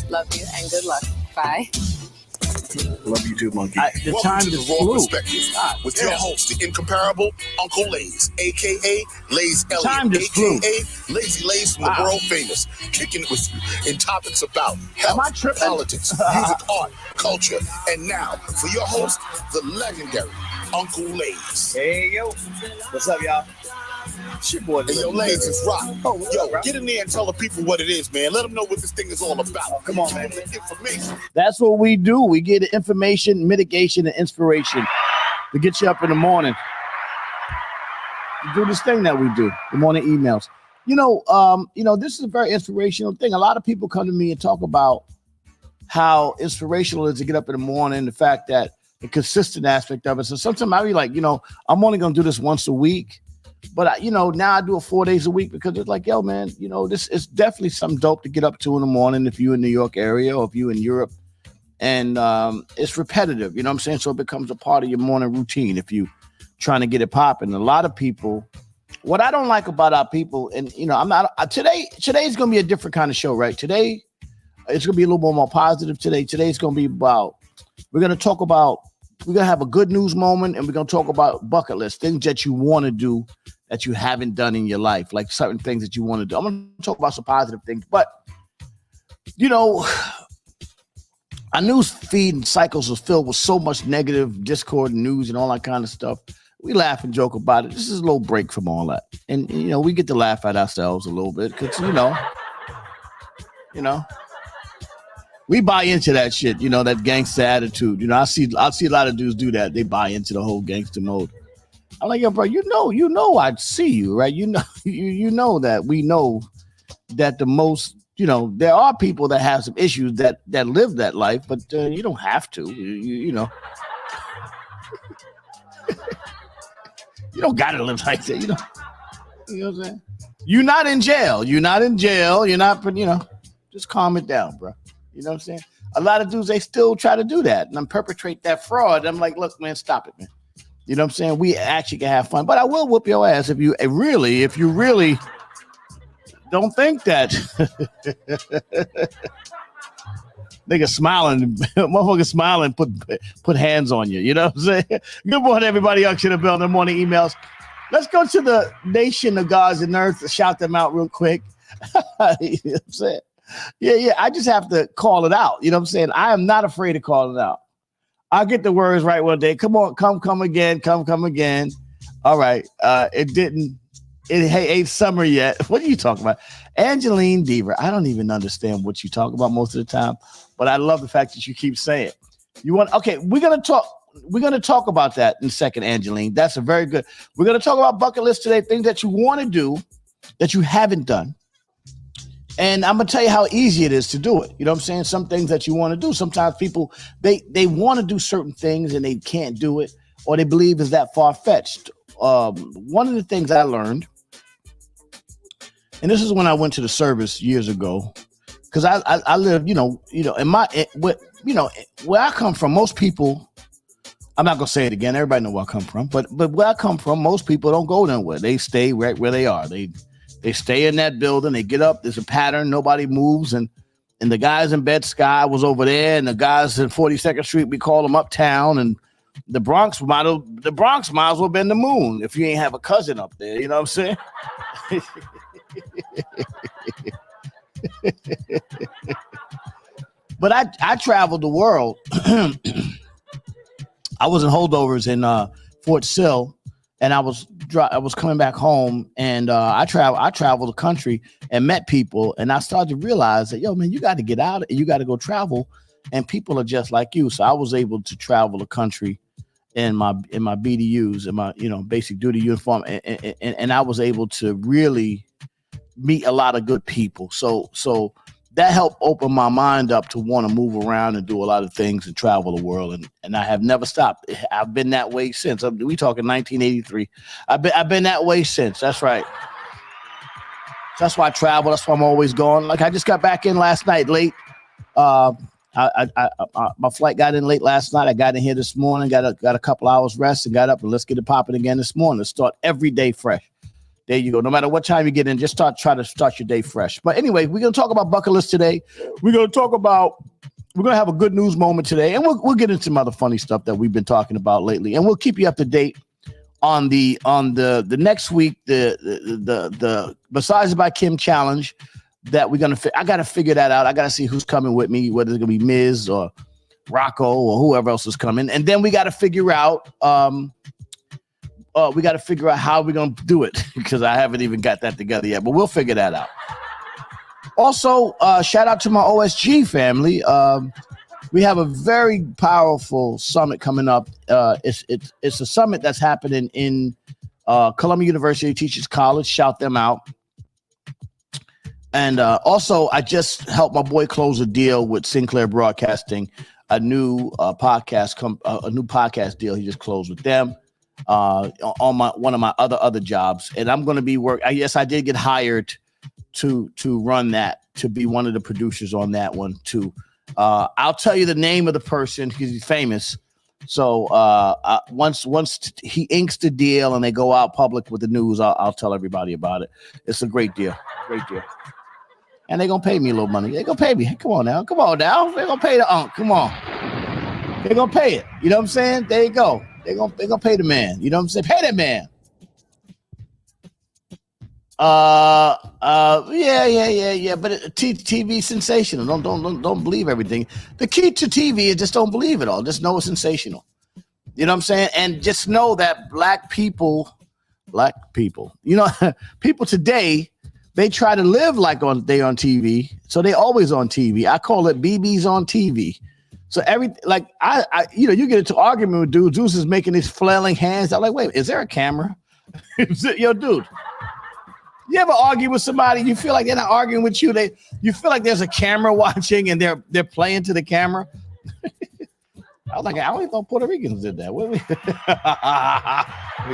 Speaker 13: Love you and good luck. Bye.
Speaker 14: Love you too, monkey.
Speaker 1: The
Speaker 14: Welcome
Speaker 1: time
Speaker 14: to the
Speaker 1: just
Speaker 14: Raw
Speaker 1: flew.
Speaker 14: Perspective with your host, the incomparable Uncle Lays, aka Lays
Speaker 1: Time
Speaker 14: Elliott,
Speaker 1: just flew.
Speaker 14: aka Lazy Lays from the world famous, kicking it with you in topics about health, politics, music, art, culture, and now for your host, the legendary Uncle Lays.
Speaker 1: Hey yo, what's up, y'all? Shit, boy.
Speaker 14: Hey, yo, Lays is rock. Yo, get in there and tell the people what it is, man. Let them know what this thing is all about.
Speaker 1: Come on, man.
Speaker 14: Information.
Speaker 1: That's what we do. We get information, mitigation, and inspiration to get you up in the morning. To do this thing that we do, the morning emails. This is a very inspirational thing. A lot of people come to me and talk about how inspirational it is to get up in the morning, the fact that the consistent aspect of it. So sometimes I be like, I'm only going to do this once a week. But, now I do it 4 days a week because it's like, yo, man, this is definitely something dope to get up to in the morning if you're in New York area or if you're in Europe. And it's repetitive, you know what I'm saying? So it becomes a part of your morning routine if you trying to get it popping. A lot of people, what I don't like about our people, and, today's going to be a different kind of show, right? Today, it's going to be a little more positive today. Today's going to be about, we're going to have a good news moment, and we're going to talk about bucket list, things that you want to do that you haven't done in your life, like certain things that you want to do. I'm going to talk about some positive things, but, our news feed and cycles are filled with so much negative discord and news and all that kind of stuff. We laugh and joke about it. This is a little break from all that. And, we get to laugh at ourselves a little bit because, We buy into that shit, you know, that gangster attitude. You know, I see a lot of dudes do that. They buy into the whole gangster mode. I'm like, yo, bro, you know, I see you, right? You know, you know that we know that the most, you know, there are people that have some issues that live that life, but you don't have to. You know, you don't gotta live like that. You know what I'm saying? You're not in jail. You're not, you know, just calm it down, bro. You know what I'm saying? A lot of dudes, they still try to do that and perpetrate that fraud. I'm like, look, man, stop it, man. You know what I'm saying? We actually can have fun, but I will whoop your ass if you really don't think that. Nigga smiling, motherfucker smiling, put hands on you. You know what I'm saying? Good morning, everybody. Action the bell, the morning emails. Let's go to the nation of gods and earth to shout them out real quick. You know what I'm saying? Yeah. I just have to call it out. You know what I'm saying? I am not afraid to call it out. I'll get the words right one day. Come on, come again. All right. It ain't summer yet. What are you talking about? Angeline Deaver. I don't even understand what you talk about most of the time, but I love the fact that you keep saying it. We're gonna talk about that in a second, Angeline. That's a very good. We're gonna talk about bucket list today, things that you want to do that you haven't done. And I'm going to tell you how easy it is to do it. You know what I'm saying? Some things that you want to do. Sometimes people, they want to do certain things and they can't do it, or they believe is that far-fetched. One of the things I learned, and this is when I went to the service years ago, because I live, where I come from, most people, I'm not going to say it again. Everybody know where I come from. But where I come from, most people don't go nowhere. They stay right where they are. They stay in that building. They get up. There's a pattern. Nobody moves. And the guys in Bed-Stuy was over there. And the guys in 42nd Street, we call them Uptown. And the Bronx might as well have been the moon if you ain't have a cousin up there. You know what I'm saying? But I traveled the world. I was in holdovers in Fort Sill. And I was coming back home, and I traveled the country and met people, and I started to realize that, yo, man, you got to get out, you got to go travel, and people are just like you. So I was able to travel the country in my BDUs, in my basic duty uniform, and I was able to really meet a lot of good people. So that helped open my mind up to want to move around and do a lot of things and travel the world. And I have never stopped. I've been that way since. We talking 1983. I've been that way since. That's right. That's why I travel. That's why I'm always going. Like I just got back in last night late. My flight got in late last night. I got in here this morning, got a couple hours rest and got up and let's get it popping again this morning. Let's start every day fresh. There you go. No matter what time you get in, just try to start your day fresh. But anyway, we're going to talk about bucket list today. We're going to have a good news moment today, and we'll get into some other funny stuff that we've been talking about lately, and we'll keep you up to date on the next week, the Besides by Kim challenge that we're going to. I got to figure that out. I got to see who's coming with me, whether it's going to be Miz or Rocco or whoever else is coming, and then we got to figure out. We got to figure out how we're going to do it because I haven't even got that together yet, but we'll figure that out. Also, shout out to my OSG family. We have a very powerful summit coming up. It's a summit that's happening in Columbia University Teachers College. Shout them out. And also, I just helped my boy close a deal with Sinclair Broadcasting, a new podcast deal. He just closed with them. On one of my other jobs, and I'm going to be yes, I did get hired to run that, to be one of the producers on that one too. I'll tell you the name of the person because he's famous. So once he inks the deal and they go out public with the news, I'll tell everybody about it. It's a great deal, and they're gonna pay me a little money. They're gonna pay me. Hey, come on now. They're gonna pay the unk. Come on, they're gonna pay it. You know what I'm saying? There you go. They're gonna pay the man. You know what I'm saying? Pay that man. Yeah. But TV sensational. Don't believe everything. The key to TV is just don't believe it all. Just know it's sensational. You know what I'm saying? And just know that black people, people today, they try to live like they on TV, so they always on TV. I call it BB's on TV. So I you get into argument with dudes. Dudes is making these flailing hands. I'm like, wait, is there a camera? Yo, dude, you ever argue with somebody? You feel like they're not arguing with you. You feel like there's a camera watching and they're playing to the camera. I was like, I only thought Puerto Ricans did that. Let me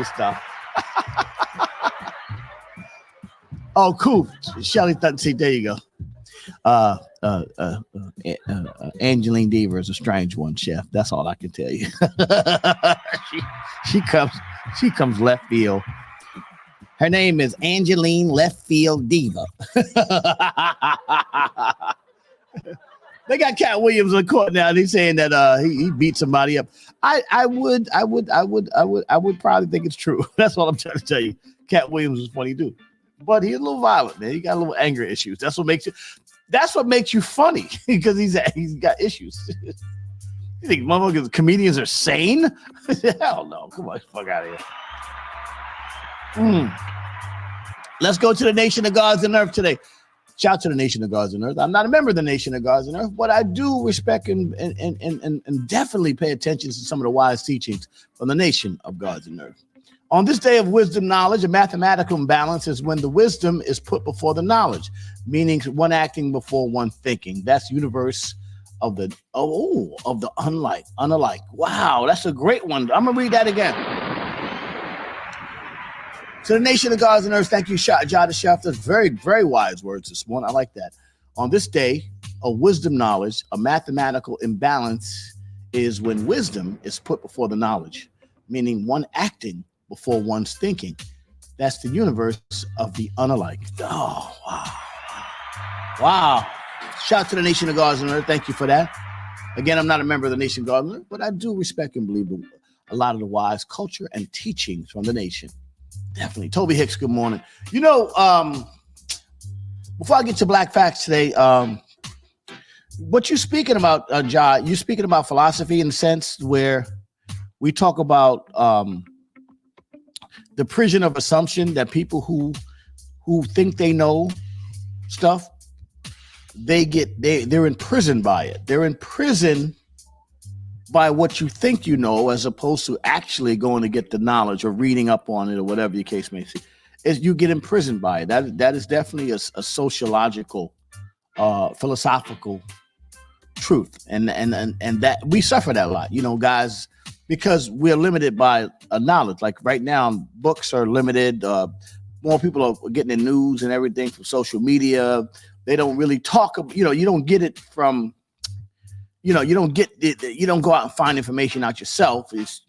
Speaker 1: stop. Oh, cool. Shelly thought, see, there you go. Angeline Deaver is a strange one, Chef. That's all I can tell you. she comes left field. Her name is Angeline Left Field Diva. They got Cat Williams in court now. He's saying that he beat somebody up. I would probably think it's true. That's all I'm trying to tell you. Cat Williams is a funny dude, but he's a little violent, man. He got a little anger issues. That's what makes you funny, because he's got issues. You think motherfuckers comedians are sane? Hell no. Come on, fuck out of here. Let's go to the Nation of Gods and Earth today. Shout out to the Nation of Gods and Earth. I'm not a member of the Nation of Gods and Earth, but I do respect and definitely pay attention to some of the wise teachings from the Nation of Gods and Earth. On this day of wisdom knowledge, a mathematical imbalance is when the wisdom is put before the knowledge, meaning one acting before one thinking. That's universe of the unlike. Wow, that's a great one. I'm gonna read that again. To the Nation of Gods and Earth, thank you, Jada Chef. That's very, very wise words this morning. I like that. On this day of wisdom knowledge, a mathematical imbalance is when wisdom is put before the knowledge, meaning one acting before one's thinking. That's the universe of the unalike. Oh, wow. Wow. Shout out to the Nation of Gods and Earth. Thank you for that. Again, I'm not a member of the Nation of Gods and Earth, but I do respect and believe a lot of the wise culture and teachings from the nation. Definitely. Toby Hicks, good morning. Before I get to Black Facts today, what you're speaking about, Jai, you're speaking about philosophy in the sense where we talk about the prison of assumption that people who think they know stuff, they're imprisoned by it. They're imprisoned by what you think you know, as opposed to actually going to get the knowledge or reading up on it or whatever your case may be. Is you get imprisoned by it. That is definitely a sociological, philosophical truth, and that we suffer that a lot, guys, because we're limited by knowledge. Like right now, books are limited. More people are getting the news and everything from social media. They don't really talk. You don't get it from. You don't get it. You don't go out and find information out yourself. It's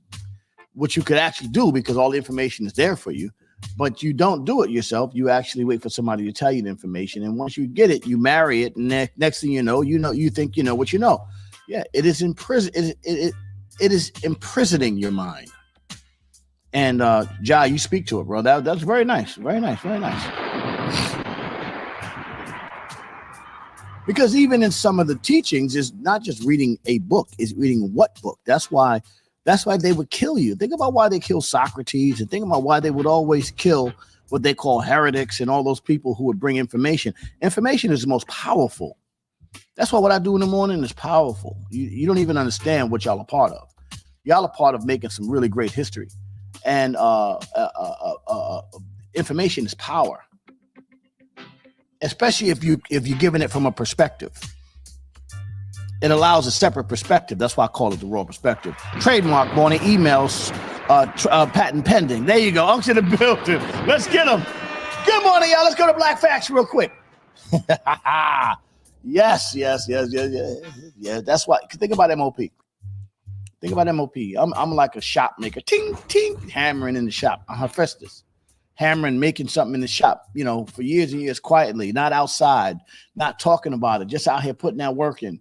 Speaker 1: what you could actually do, because all the information is there for you. But you don't do it yourself. You actually wait for somebody to tell you the information, and once you get it, you marry it. And next thing you know, you think you know what you know. Yeah, it is it is imprisoning your mind. And Jai, you speak to it, bro. That's very nice, very nice, very nice. Because even in some of the teachings, is not just reading a book; is reading what book. That's why they would kill you. Think about why they killed Socrates, and think about why they would always kill what they call heretics and all those people who would bring information. Information is the most powerful. That's why what I do in the morning is powerful. You don't even understand what y'all are part of. Y'all are part of making some really great history, and information is power. Especially if you're giving it from a perspective. It allows a separate perspective. That's why I call it the raw perspective. Trademark morning emails, patent pending. There you go. Unks in the building. Let's get them. Good morning, y'all. Let's go to Black Facts real quick. Yes. Yeah, that's why. Think about MOP. Think about MOP. I'm like a shop maker. Ting, ting, hammering in the shop. Hephaestus. Hammering, making something in the shop, for years and years quietly, not outside, not talking about it, just out here putting that work in.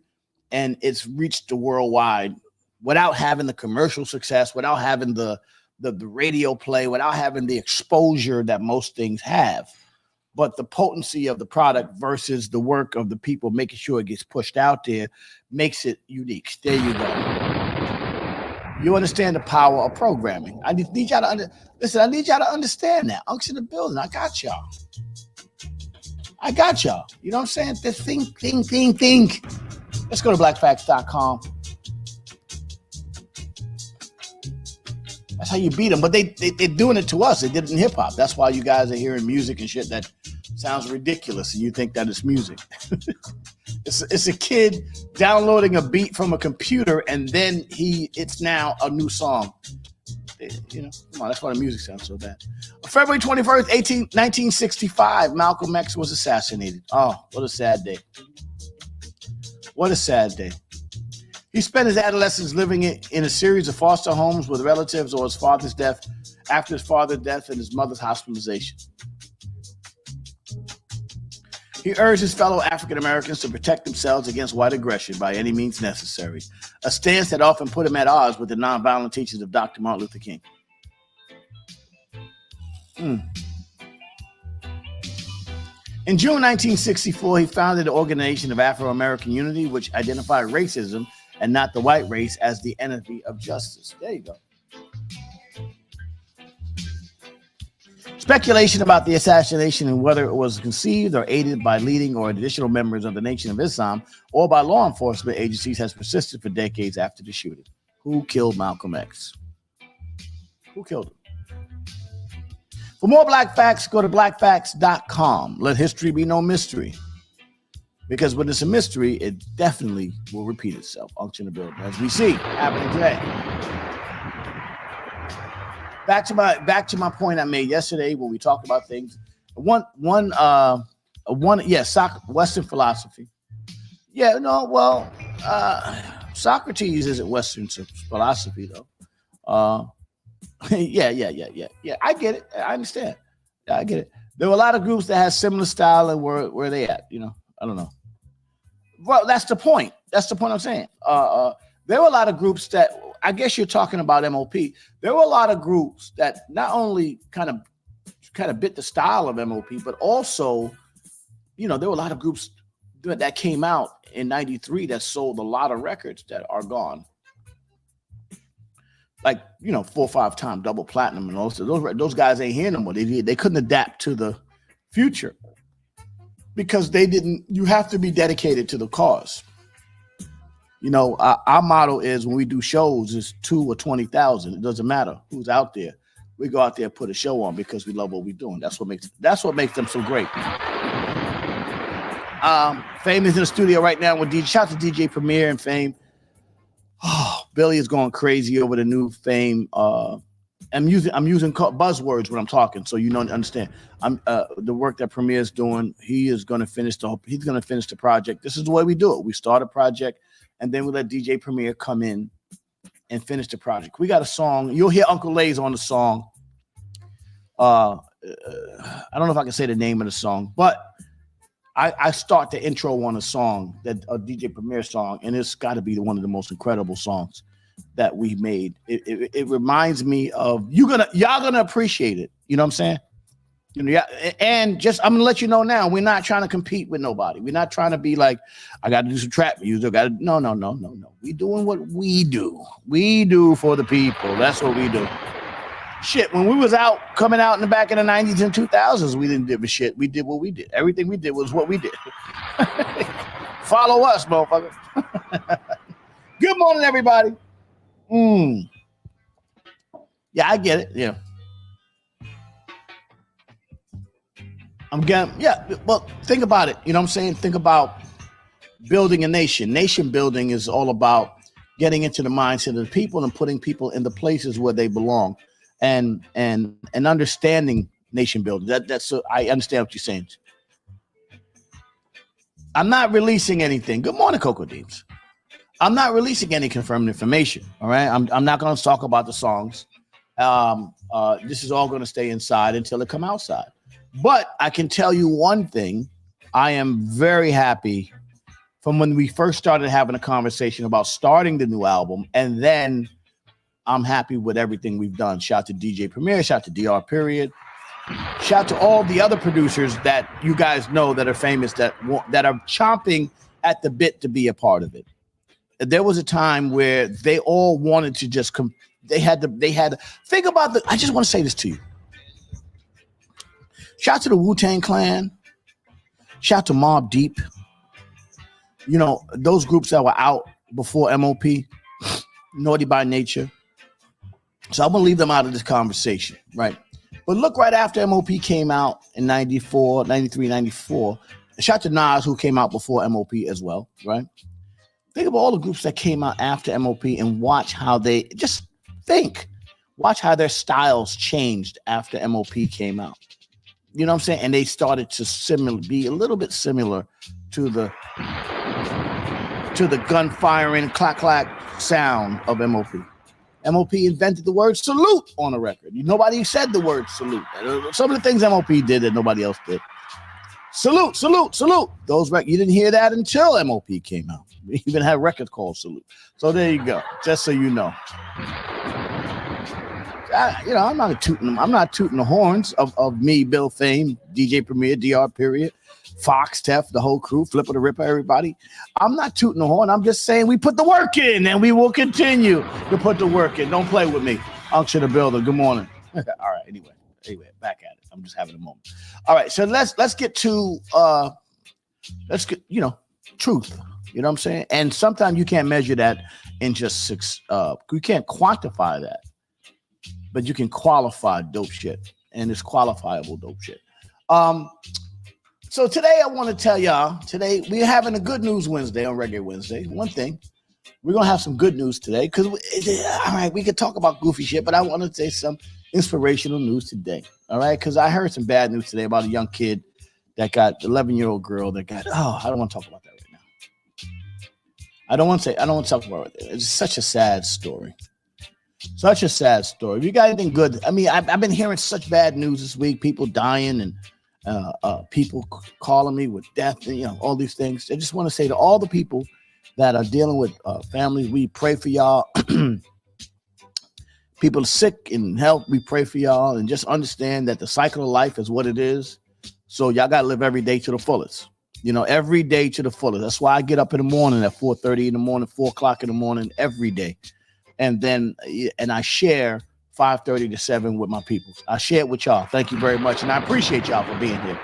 Speaker 1: And it's reached the worldwide without having the commercial success, without having the radio play, without having the exposure that most things have. But the potency of the product versus the work of the people making sure it gets pushed out there makes it unique. There you go. You understand the power of programming. I need y'all to listen. I need y'all to understand that. Unks in the building. I got y'all. I got y'all. You know what I'm saying? This think. Let's go to blackfacts.com. That's how you beat them. But they're doing it to us. They did it in hip hop. That's why you guys are hearing music and shit that sounds ridiculous, and you think that it's music. It's a kid downloading a beat from a computer, and then it's now a new song. You know, come on, that's why the music sounds so bad. February 21st, 1965, Malcolm X was assassinated. Oh, what a sad day. What a sad day. He spent his adolescence living in a series of foster homes with relatives or his father's death, after his father's death and his mother's hospitalization. He urged his fellow African Americans to protect themselves against white aggression by any means necessary, a stance that often put him at odds with the nonviolent teachings of Dr. Martin Luther King. In June 1964, he founded the Organization of Afro-American Unity, which identified racism and not the white race as the enemy of justice. There you go. Speculation about the assassination and whether it was conceived or aided by leading or additional members of the Nation of Islam or by law enforcement agencies has persisted for decades after the shooting. Who killed Malcolm X? Who killed him? For more Black Facts, go to blackfacts.com. Let history be no mystery. Because when it's a mystery, it definitely will repeat itself. Unction to build, as we see happening today. Back to my point I made yesterday when we talked about things. Western philosophy. Yeah, no, well, Socrates isn't Western philosophy though. Yeah. I get it. I understand. Yeah, I get it. There were a lot of groups that had similar style and where they at, you know. I don't know. Well, that's the point. That's the point I'm saying. There were a lot of groups that, I guess you're talking about MOP. There were a lot of groups that not only kind of bit the style of MOP, but also, you know, there were a lot of groups that came out in '93 that sold a lot of records that are gone. Like, you know, 4 or 5 time double platinum and also those guys ain't here no more. They couldn't adapt to the future because you have to be dedicated to the cause. You know, our motto is when we do shows is 2 or 20,000. It doesn't matter who's out there. We go out there and put a show on because we love what we're doing. That's what makes them so great. Fame is in the studio right now with DJ. Shout out to DJ Premier and Fame. Oh, Billy is going crazy over the new Fame. I'm using buzzwords when I'm talking, so you don't understand. The work that Premier is doing. He's going to finish the project. This is the way we do it. We start a project, and then we let DJ Premier come in and finish the project. We got a song. You'll hear Uncle Lay's on the song. I don't know if I can say the name of the song, but I start the intro on a song, a DJ Premier song, and it's got to be one of the most incredible songs that we made. It reminds me of y'all gonna appreciate it. You know what I'm saying? You know, yeah. And just I'm gonna let you know now, we're not trying to compete with nobody. We're not trying to be like, I got to do some trap music. No. We doing what we do. We do for the people. That's what we do. Shit, when we was coming out in the back in the 90s and 2000s, we didn't give a shit. We did what we did. Everything we did was what we did. Follow us, motherfucker. Good morning, everybody. Yeah, I get it. Yeah. Well, think about it. You know what I'm saying? Think about building a nation. Nation building is all about getting into the mindset of the people and putting people in the places where they belong. And understanding nation building. I understand what you're saying. I'm not releasing anything. Good morning, Coco Deems. I'm not releasing any confirmed information. All right. I'm not going to talk about the songs. This is all going to stay inside until it come outside. But I can tell you one thing. I am very happy from when we first started having a conversation about starting the new album, and then I'm happy with everything we've done. Shout to DJ Premier, shout to DR Period. Shout to all the other producers that you guys know that are famous that are chomping at the bit to be a part of it. There was a time where they all wanted to just they had to think about I just want to say this to you. Shout to the Wu-Tang Clan. Shout out to Mobb Deep. You know, those groups that were out before MOP, Naughty by Nature. So I'm going to leave them out of this conversation, right? But look, right after MOP came out in 94, 93, 94, shout out to Nas, who came out before MOP as well, right? Think of all the groups that came out after MOP and watch how they, just think, watch how their styles changed after MOP came out. You know what I'm saying? And they started to be a little bit similar to the gun firing, clack clack sound of MOP. MOP invented the word salute on a record. Nobody said the word salute. Some of the things MOP did that nobody else did. Salute, salute, salute. You didn't hear that until MOP came out. We even had records called Salute. So there you go. Just so you know. I'm not tooting the horns of me, Bill Fame, DJ Premier, DR Period, Fox, Tef, the whole crew, Flipper the Ripper, everybody. I'm not tooting the horn. I'm just saying we put the work in and we will continue to put the work in. Don't play with me. Unction the builder. Good morning. All right. Anyway, back at it. I'm just having a moment. All right. So let's get to truth. You know what I'm saying? And sometimes you can't measure that in just you can't quantify that. But you can qualify dope shit, and it's qualifiable dope shit. So today I want to tell y'all, today we're having a good news Wednesday on Reggae Wednesday. One thing, we're going to have some good news today because, all right, we could talk about goofy shit, but I want to say some inspirational news today, all right? Because I heard some bad news today about a young kid that got, 11-year-old girl that got, I don't want to talk about that right now. I don't want to talk about it. It's such a sad story. Such a sad story. If you got anything good, I mean, I've been hearing such bad news this week. People dying and people calling me with death and all these things. I just want to say to all the people that are dealing with families, we pray for y'all. People sick and health, we pray for y'all, and just understand that the cycle of life is what it is. So y'all gotta live every day to the fullest. Every day to the fullest. That's why I get up in the morning at 4:30 in the morning, 4 o'clock in the morning, every day. And I share 5:30 to 7 with my people. I share it with y'all. Thank you very much. And I appreciate y'all for being here.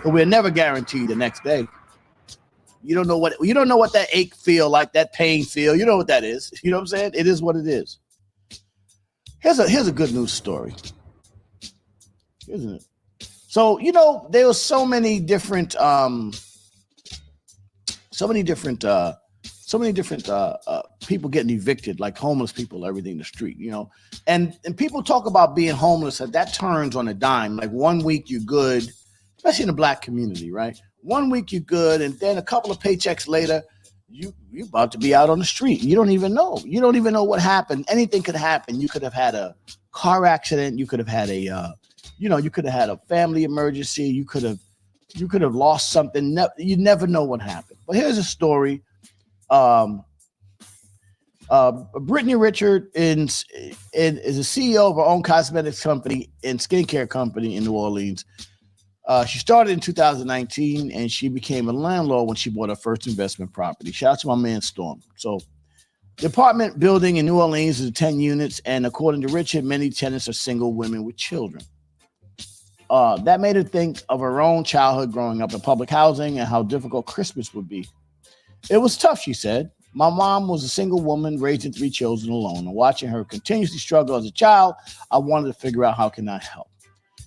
Speaker 1: But we're never guaranteed the next day. You don't know what that ache feel like, that pain feel. You know what that is. You know what I'm saying? It is what it is. Here's a good news story. Isn't it? So, there was so many different people getting evicted, like homeless people, everything in the street, and people talk about being homeless, that turns on a dime. Like 1 week you're good, especially in the black community, right? 1 week you're good, and then a couple of paychecks later, you about to be out on the street. You don't even know. You don't even know what happened. Anything could happen. You could have had a car accident. You could have had you could have had a family emergency. You could have lost something. You never know what happened. But here's a story. Brittany Richard is a CEO of her own cosmetics company and skincare company in New Orleans. She started in 2019 and she became a landlord when she bought her first investment property. Shout out to my man Storm. So the apartment building in New Orleans is 10 units, and according to Richard, many tenants are single women with children. That made her think of her own childhood growing up in public housing and how difficult Christmas would be. It was tough, she said. My mom was a single woman raising 3 children alone, and watching her continuously struggle as a child, I wanted to figure out how can I help.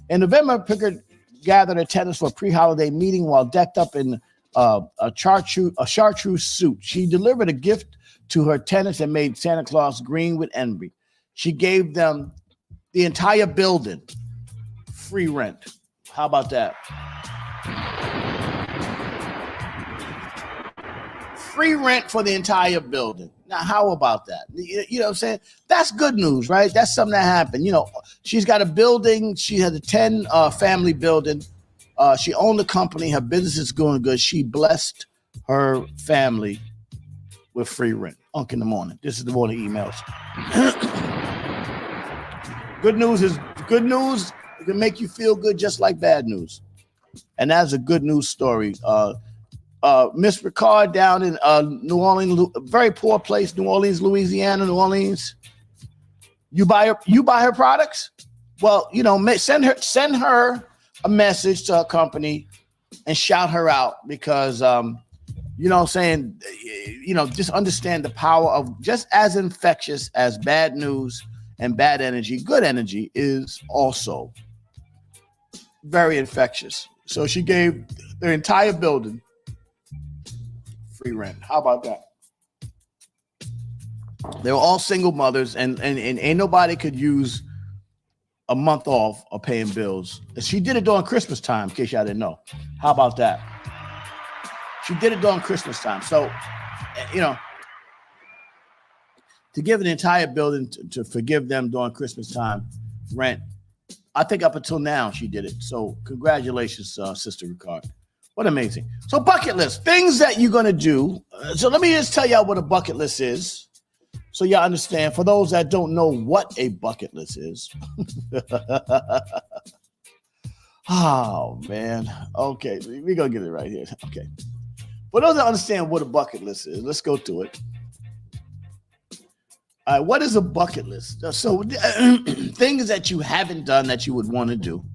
Speaker 1: In November, Pickard gathered her tenants for a pre-holiday meeting while decked up in a chartreuse suit. She delivered a gift to her tenants and made Santa Claus green with envy. She gave them the entire building free rent. How about that? Free rent for the entire building. Now, how about that? You know what I'm saying? That's good news, right? That's something that happened. She's got a building. She had a 10 family building. She owned a company. Her business is going good. She blessed her family with free rent. Unk in the morning. This is the morning emails. Good news is good news. It can make you feel good just like bad news. And that's a good news story. Miss Ricard down in New Orleans, a very poor place, New Orleans, Louisiana, New Orleans. You buy her products? Well, send her a message to her company and shout her out because, you know what I'm saying, you know, just understand the power of just as infectious as bad news and bad energy, good energy is also very infectious. So she gave their entire building free rent. How about that? They were all single mothers, and ain't nobody could use a month off of paying bills. She did it during Christmas time, in case y'all didn't know. How about that? She did it during Christmas time. So, you know, to give an entire building to forgive them during Christmas time rent, I think up until now she did it. So congratulations, Sister Ricard. What amazing. So bucket list, things that you're going to do. So let me just tell y'all what a bucket list is. So y'all understand, for those that don't know what a bucket list is. Oh, man. Okay, we're going to get it right here. Okay. For those that understand what a bucket list is, let's go to it. All right, what is a bucket list? So things that you haven't done that you would want to do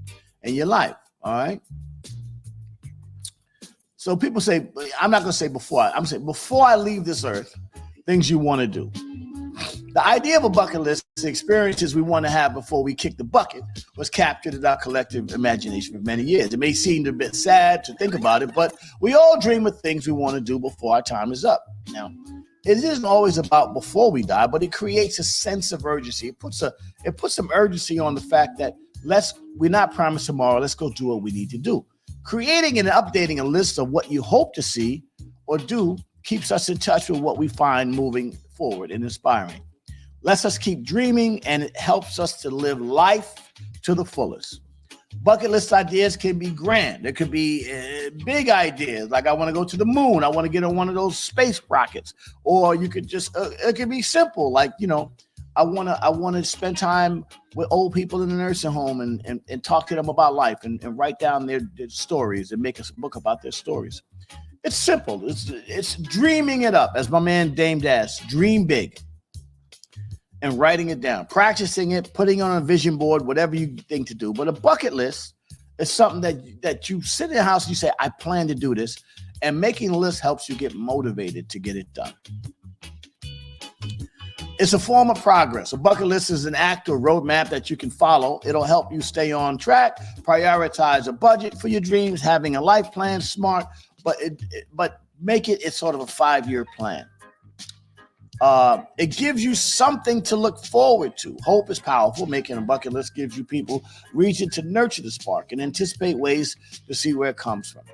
Speaker 1: in your life, all right? So people say, I'm not going to say before. I'm saying before I leave this earth, things you want to do. The idea of a bucket list, the experiences we want to have before we kick the bucket, was captured in our collective imagination for many years. It may seem a bit sad to think about it, but we all dream of things we want to do before our time is up. Now, it isn't always about before we die, but it creates a sense of urgency. It puts some urgency on the fact that we're not promised tomorrow. Let's go do what we need to do. Creating and updating a list of what you hope to see or do keeps us in touch with what we find moving forward and inspiring. Lets us keep dreaming, and it helps us to live life to the fullest. Bucket list ideas can be grand. There could be big ideas, like I want to go to the moon. I want to get on one of those space rockets. Or you could just, it could be simple, like, you know, I want to spend time with old people in the nursing home and talk to them about life and write down their stories and make a book about their stories. It's simple. It's dreaming it up, as my man Dame Dash, dream big. And writing it down, practicing it, putting on a vision board, whatever you think to do. But a bucket list is something that you sit in the house and you say, I plan to do this. And making a list helps you get motivated to get it done. It's a form of progress. A bucket list is an act or roadmap that you can follow. It'll help you stay on track, prioritize a budget for your dreams, having a life plan, smart, but make it's sort of a 5-year plan. It gives you something to look forward to. Hope is powerful. Making a bucket list gives you people reason to nurture the spark and anticipate ways to see where it comes from.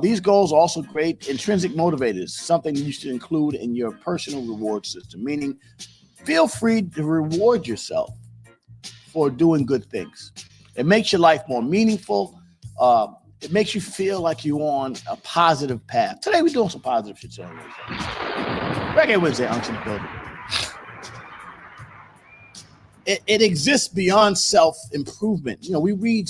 Speaker 1: These goals also create intrinsic motivators, something you should include in your personal reward system, meaning feel free to reward yourself for doing good things. It makes your life more meaningful. It makes you feel like you're on a positive path. Today we're doing some positive shit. Reggae Wednesday, Unction the building. It exists beyond self-improvement. You know, we read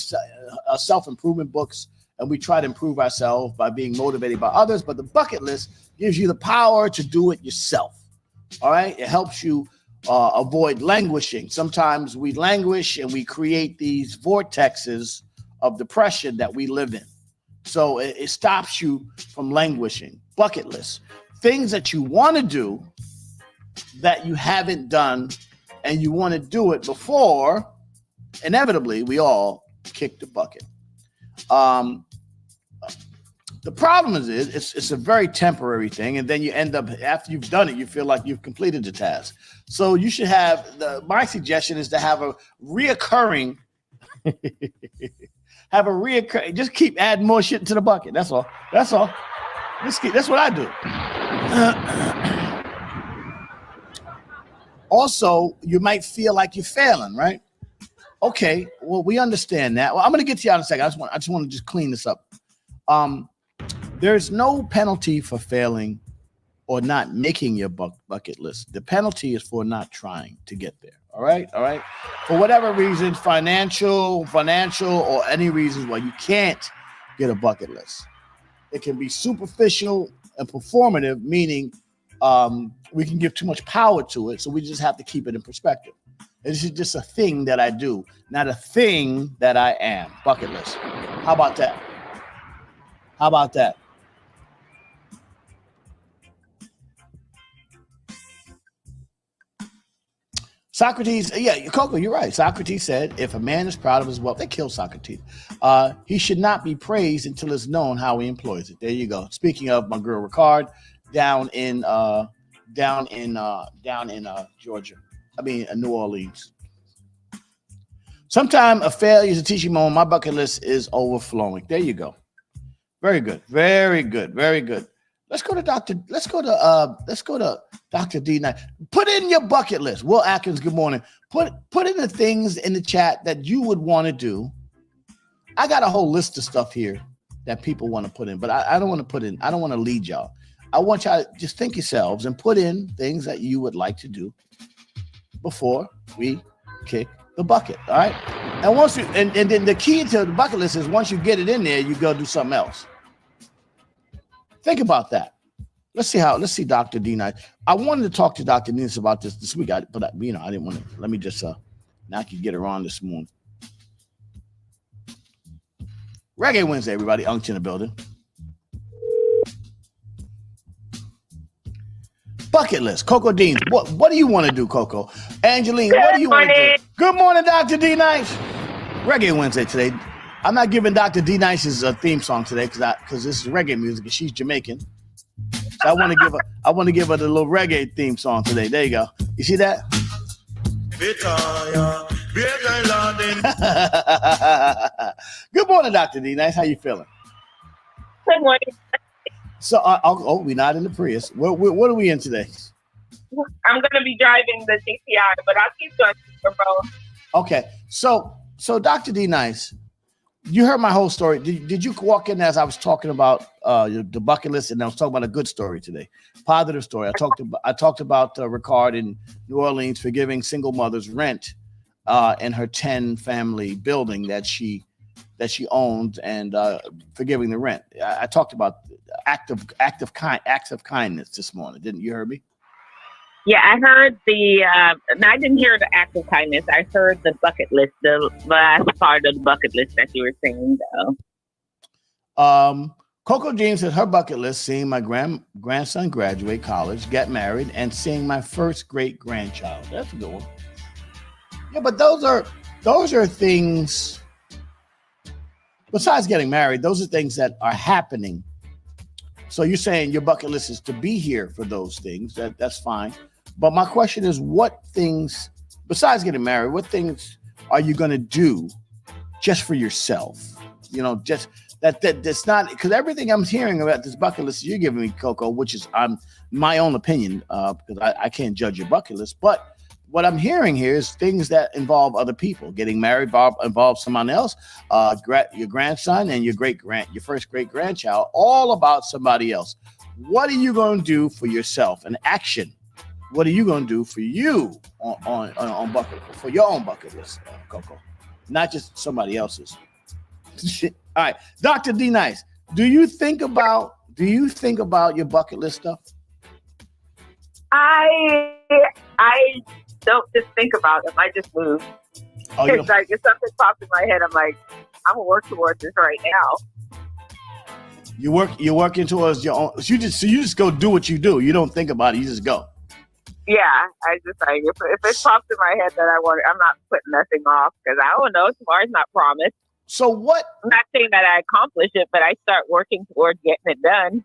Speaker 1: self-improvement books and we try to improve ourselves by being motivated by others, but the bucket list gives you the power to do it yourself. All right? It helps you avoid languishing. Sometimes we languish and we create these vortexes of depression that we live in. So it stops you from languishing. Bucket list. Things that you want to do that you haven't done and you want to do it before, inevitably, we all kick the bucket. The problem is it's a very temporary thing, and then you end up, after you've done it, you feel like you've completed the task. So you should my suggestion is to have a reoccurring, just keep adding more shit to the bucket. That's all. That's what I do. Also, you might feel like you're failing, right? Okay, well, we understand that. Well, I'm going to get to you in a second. I just want to just clean this up. There's no penalty for failing or not making your bucket list. The penalty is for not trying to get there. All right. For whatever reason, financial, or any reasons why you can't get a bucket list. It can be superficial and performative, meaning we can give too much power to it, so we just have to keep it in perspective. This is just a thing that I do, not a thing that I am. Bucket list. How about that? How about that? Socrates, yeah, Coco, you're right. Socrates said, if a man is proud of his wealth, they killed Socrates. He should not be praised until it's known how he employs it. There you go. Speaking of my girl Ricard, down in Georgia. I mean, New Orleans. Sometime a failure is a teaching moment. My bucket list is overflowing. There you go. Very good. Very good. Very good. Let's go to Dr. D. Nice. Put in your bucket list. Will Atkins, good morning. Put in the things in the chat that you would want to do. I got a whole list of stuff here that people want to put in, but I don't want to put in. I don't want to lead y'all. I want y'all to just think yourselves and put in things that you would like to do before we kick the bucket. All right. And once you and then the key to the bucket list is once you get it in there, you go do something else. Think about that. Let's see Dr. D. Nice. I wanted to talk to Dr. Nice about this week, but I didn't want to. Let me just now I can get her on this morning. Reggae Wednesday, everybody. Unction in the building. Bucket list. Coco Dean. What do you want to do, Coco? Angeline, what do you want to do? Good morning, Dr. D. Nice. Reggae Wednesday today. I'm not giving Dr. D. Nice's theme song today because this is reggae music and she's Jamaican. So I want to give her the little reggae theme song today. There you go. You see that? Good morning, Dr. D. Nice. How you feeling?
Speaker 15: Good morning.
Speaker 1: So, we're not in the Prius. What are we in today?
Speaker 15: I'm going to be driving the GTI, but I'll keep going, bro.
Speaker 1: Okay. So Dr. D. Nice, you heard my whole story. Did you walk in as I was talking about the bucket list, and I was talking about a good story today, positive story. I talked about Ricard in New Orleans forgiving single mothers rent in her 10-family building that she owned and forgiving the rent. I talked about acts of kindness this morning. Didn't you hear me?
Speaker 15: Yeah, I heard I didn't hear the act of kindness. I heard the bucket list, the last part of the bucket list that you were saying, though.
Speaker 1: Coco Jean said her bucket list: seeing my grandson graduate college, get married, and seeing my first great grandchild. That's a good one. Yeah, but those are things. Besides getting married, those are things that are happening. So you're saying your bucket list is to be here for those things. That's fine. But my question is, what things, besides getting married, what things are you going to do just for yourself? Just that's not, because everything I'm hearing about this bucket list you're giving me, Coco, which is my own opinion, because I can't judge your bucket list. But what I'm hearing here is things that involve other people. Getting married involves someone else, your grandson and your first great grandchild, all about somebody else. What are you going to do for yourself? An action. What are you going to do for you on for your own bucket list, Coco? Not just somebody else's. All right, Dr. D. Nice. Do you think about your bucket list stuff?
Speaker 15: I don't just think about them. I just move. It's like if something pops in my head, I'm like, I'm gonna work towards this right now.
Speaker 1: You're working towards your own. So you just go do what you do. You don't think about it. You just go.
Speaker 15: Yeah, I just like if it pops in my head that I want, I'm not putting nothing off because I don't know. Tomorrow's not promised.
Speaker 1: So what?
Speaker 15: I'm not saying that I accomplish it, but I start working towards getting it done.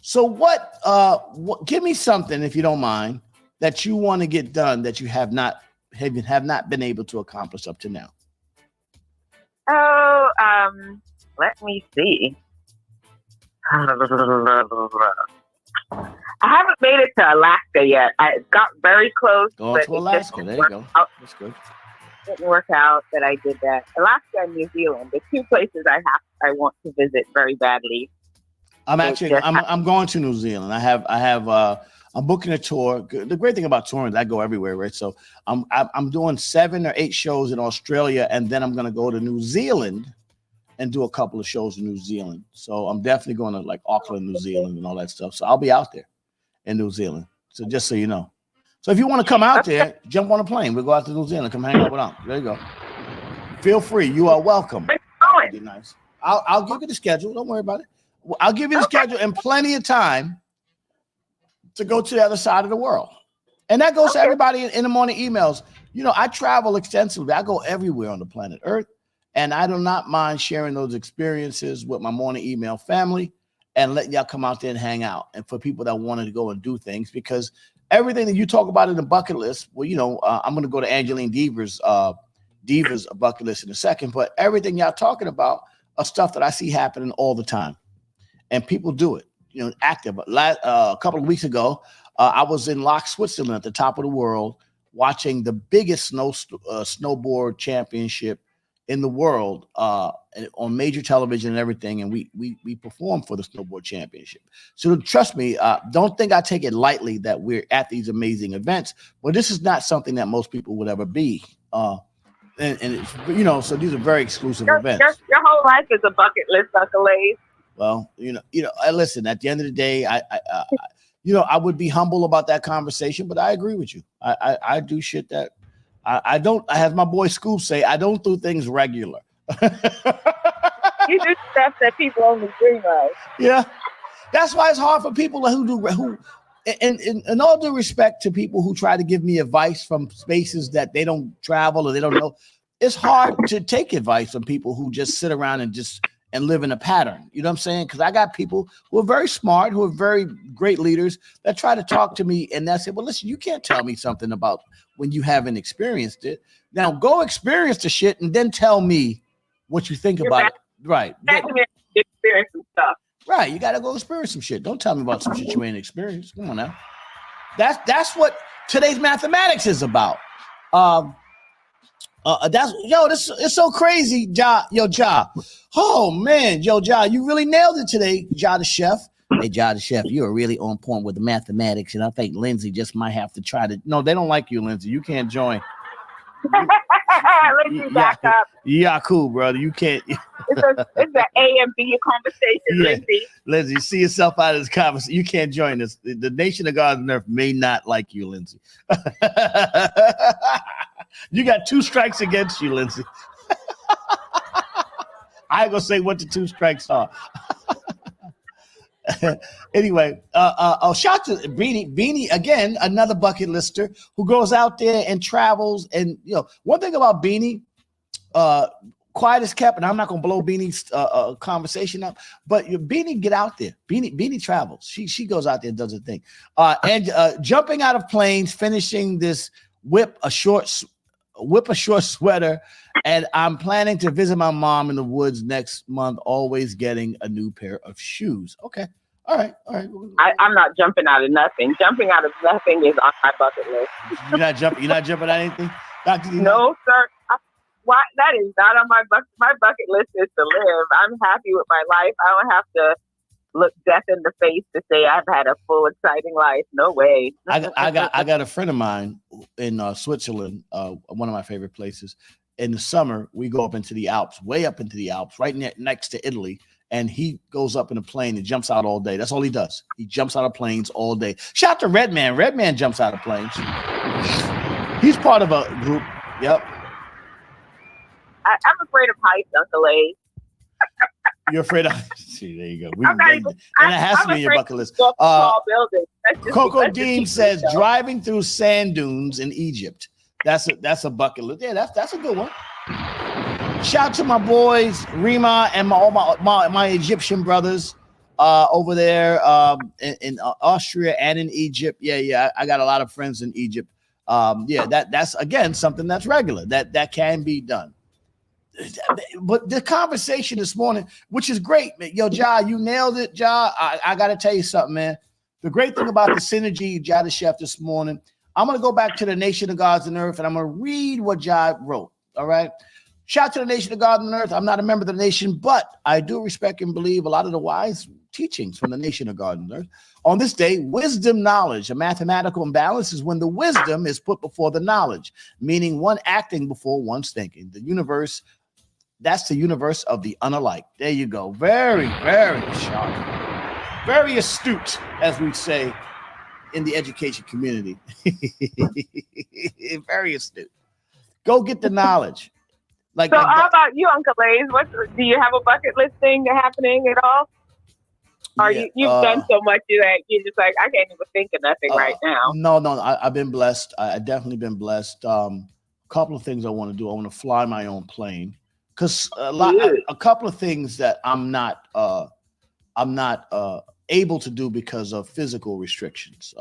Speaker 1: So what? Give me something, if you don't mind, that you want to get done that you have not been able to accomplish up to now.
Speaker 15: Oh, let me see. I haven't made it to Alaska yet. I got very close.
Speaker 1: Going to Alaska. There you go. That's good.
Speaker 15: It didn't work out that I did that. Alaska and New Zealand, the two places I want to visit very badly.
Speaker 1: I'm going to New Zealand. I'm booking a tour. The great thing about touring is I go everywhere, right? So I'm doing 7 or 8 shows in Australia, and then I'm going to go to New Zealand and do a couple of shows in New Zealand. So I'm definitely going to like Auckland, New Zealand, and all that stuff. So I'll be out there in New Zealand. So just so you know. So if you want to come out there, jump on a plane. We'll go out to New Zealand. Come hang out with them. There you go. Feel free. You are welcome. Be nice. I'll give you the schedule. Don't worry about it. I'll give you the schedule and plenty of time to go to the other side of the world. And that goes to everybody in the morning emails. You know, I travel extensively. I go everywhere on the planet Earth. And I do not mind sharing those experiences with my morning email family and letting y'all come out there and hang out. And for people that wanted to go and do things, because everything that you talk about in the bucket list, well, you know, I'm going to go to Angeline Deaver's bucket list in a second, but everything y'all talking about are stuff that I see happening all the time. And people do it, you know, active. A couple of weeks ago, I was in Lach, Switzerland, at the top of the world, watching the biggest snowboard championship in the world on major television and everything, and we performed for the snowboard championship. So trust me, don't think I take it lightly that we're at these amazing events, but this is not something that most people would ever be. And it's, you know, so these are very exclusive events.
Speaker 15: Your whole life is a bucket list, Uncle Ace.
Speaker 1: Well, you know, listen, at the end of the day, I would be humble about that conversation, but I agree with you. I do shit that I don't, as my boy Scoop say, I don't do things regular.
Speaker 15: You do stuff that people only dream of.
Speaker 1: Yeah. That's why it's hard for people who in all due respect to people who try to give me advice from spaces that they don't travel or they don't know. It's hard to take advice from people who just sit around and live in a pattern. You know what I'm saying? Because I got people who are very smart, who are very great leaders that try to talk to me and they say, well, listen, you can't tell me something about when you haven't experienced it. Now go experience the shit and then tell me what you think about it. Right.
Speaker 15: Experience some stuff.
Speaker 1: Right. You got to go experience some shit. Don't tell me about some shit you ain't experienced. Come on now. That's what today's mathematics is about. This it's so crazy, Ja. Oh man, Ja, you really nailed it today, Ja the chef. Hey, Ja the chef, you are really on point with the mathematics, and I think Lindsay just might have to try to. No, they don't like you, Lindsay. You can't join.
Speaker 15: Lindsay, back up.
Speaker 1: Yeah, cool, brother. You can't.
Speaker 15: It's an A and B conversation,
Speaker 1: Lindsay, see yourself out of this conversation. You can't join us. The nation of God and earth may not like you, Lindsay. You got 2 strikes against you, Lindsay. I ain't gonna say what the 2 strikes are. Anyway, shout to Beanie again, another bucket lister who goes out there and travels. And you know, one thing about Beanie, quiet as kept, and I'm not gonna blow Beanie's conversation up, but Beanie get out there. Beanie travels. She goes out there and does her thing. And jumping out of planes, finishing this whip a short sweater, and I'm planning to visit my mom in the woods next month, always getting a new pair of shoes. Okay. All right.
Speaker 15: I'm not jumping out of nothing. Jumping out of nothing is on my bucket list.
Speaker 1: You're not jumping out anything?
Speaker 15: No, sir. Why? That is not on my bucket. My bucket list is to live. I'm happy with my life. I don't have to look death in the face to say I've had a full, exciting life. No way.
Speaker 1: I got a friend of mine in Switzerland, one of my favorite places. In the summer, we go up into the Alps, way up into the Alps, right next to Italy. And he goes up in a plane and jumps out all day. That's all he does. He jumps out of planes all day. Shout out to Redman. Redman jumps out of planes. He's part of a group. Yep.
Speaker 15: I'm afraid of heights, Uncle A.
Speaker 1: You're afraid of? See, there you go. That has to be in your bucket list.
Speaker 15: Small building.
Speaker 1: Coco Dean says driving through sand dunes in Egypt. That's a bucket list. Yeah, that's a good one. Shout out to my boys Rima and all my Egyptian brothers over there in Austria and in Egypt. Yeah. I got a lot of friends in Egypt. That's again something that's regular that can be done. But the conversation this morning, which is great, man. Yo, Ja, you nailed it, Ja. I got to tell you something, man. The great thing about the synergy, Ja the chef, this morning, I'm going to go back to the Nation of Gods and Earth, and I'm going to read what Ja wrote, all right? Shout out to the Nation of God and Earth. I'm not a member of the nation, but I do respect and believe a lot of the wise teachings from the Nation of God and Earth. On this day, wisdom, knowledge, a mathematical imbalance is when the wisdom is put before the knowledge, meaning one acting before one's thinking. The universe, that's the universe of the unalike. There you go. Very, very sharp. Very astute, as we say in the education community. Very astute. Go get the knowledge. Like,
Speaker 15: so how about you, Uncle Lays? Do you have a bucket list thing happening at all? Or you've done so much that you're just like, I can't even think of nothing right now.
Speaker 1: No, I've been blessed. I definitely been blessed. A couple of things I want to do. I want to fly my own plane, because a couple of things that I'm not able to do because of physical restrictions.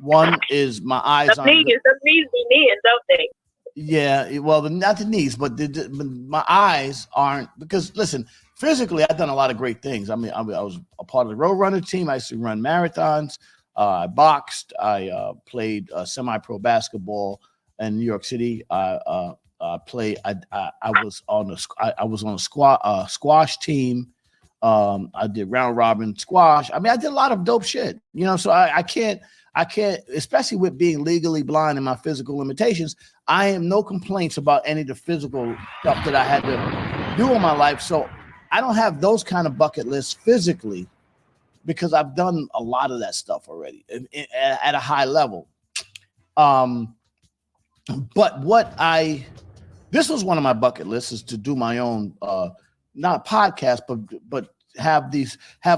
Speaker 1: One is my eyes
Speaker 15: The knees be kneeing, don't they?
Speaker 1: Yeah, well, not the knees, but my eyes aren't, because listen, physically, I've done a lot of great things. I mean, I was a part of the road runner team. I used to run marathons. I boxed. I played semi-pro basketball in New York City. I was on a squash team. I did round robin squash. I mean, I did a lot of dope shit. So I can't, especially with being legally blind and my physical limitations. I have no complaints about any of the physical stuff that I had to do in my life. So I don't have those kind of bucket lists physically, because I've done a lot of that stuff already at a high level. But this was one of my bucket lists, is to do my own, not podcast, but have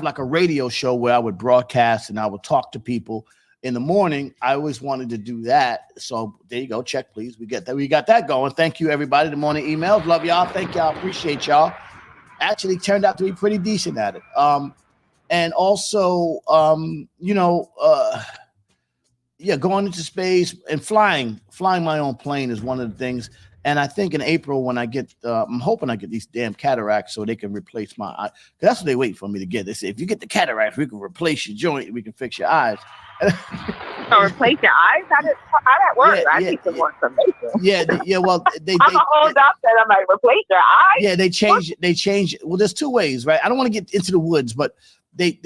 Speaker 1: like a radio show where I would broadcast and I would talk to people in the morning. I always wanted to do that. So there you go. Check, please. We got that going. Thank you, everybody. The morning emails. Love y'all. Thank y'all. Appreciate y'all. Actually turned out to be pretty decent at it. And also, going into space and flying my own plane is one of the things. And I think in April, when I get, I'm hoping I get these damn cataracts so they can replace my eye. That's what they wait for me to get. They say, if you get the cataracts, we can replace your joint. We can fix your eyes.
Speaker 15: So replace your eyes? How that works? I need some more information.
Speaker 1: Yeah. Well,
Speaker 15: I'm an old doctor. I'm like, replace your eyes?
Speaker 1: Yeah, they change. Well, there's two ways, right? I don't want to get into the woods, but they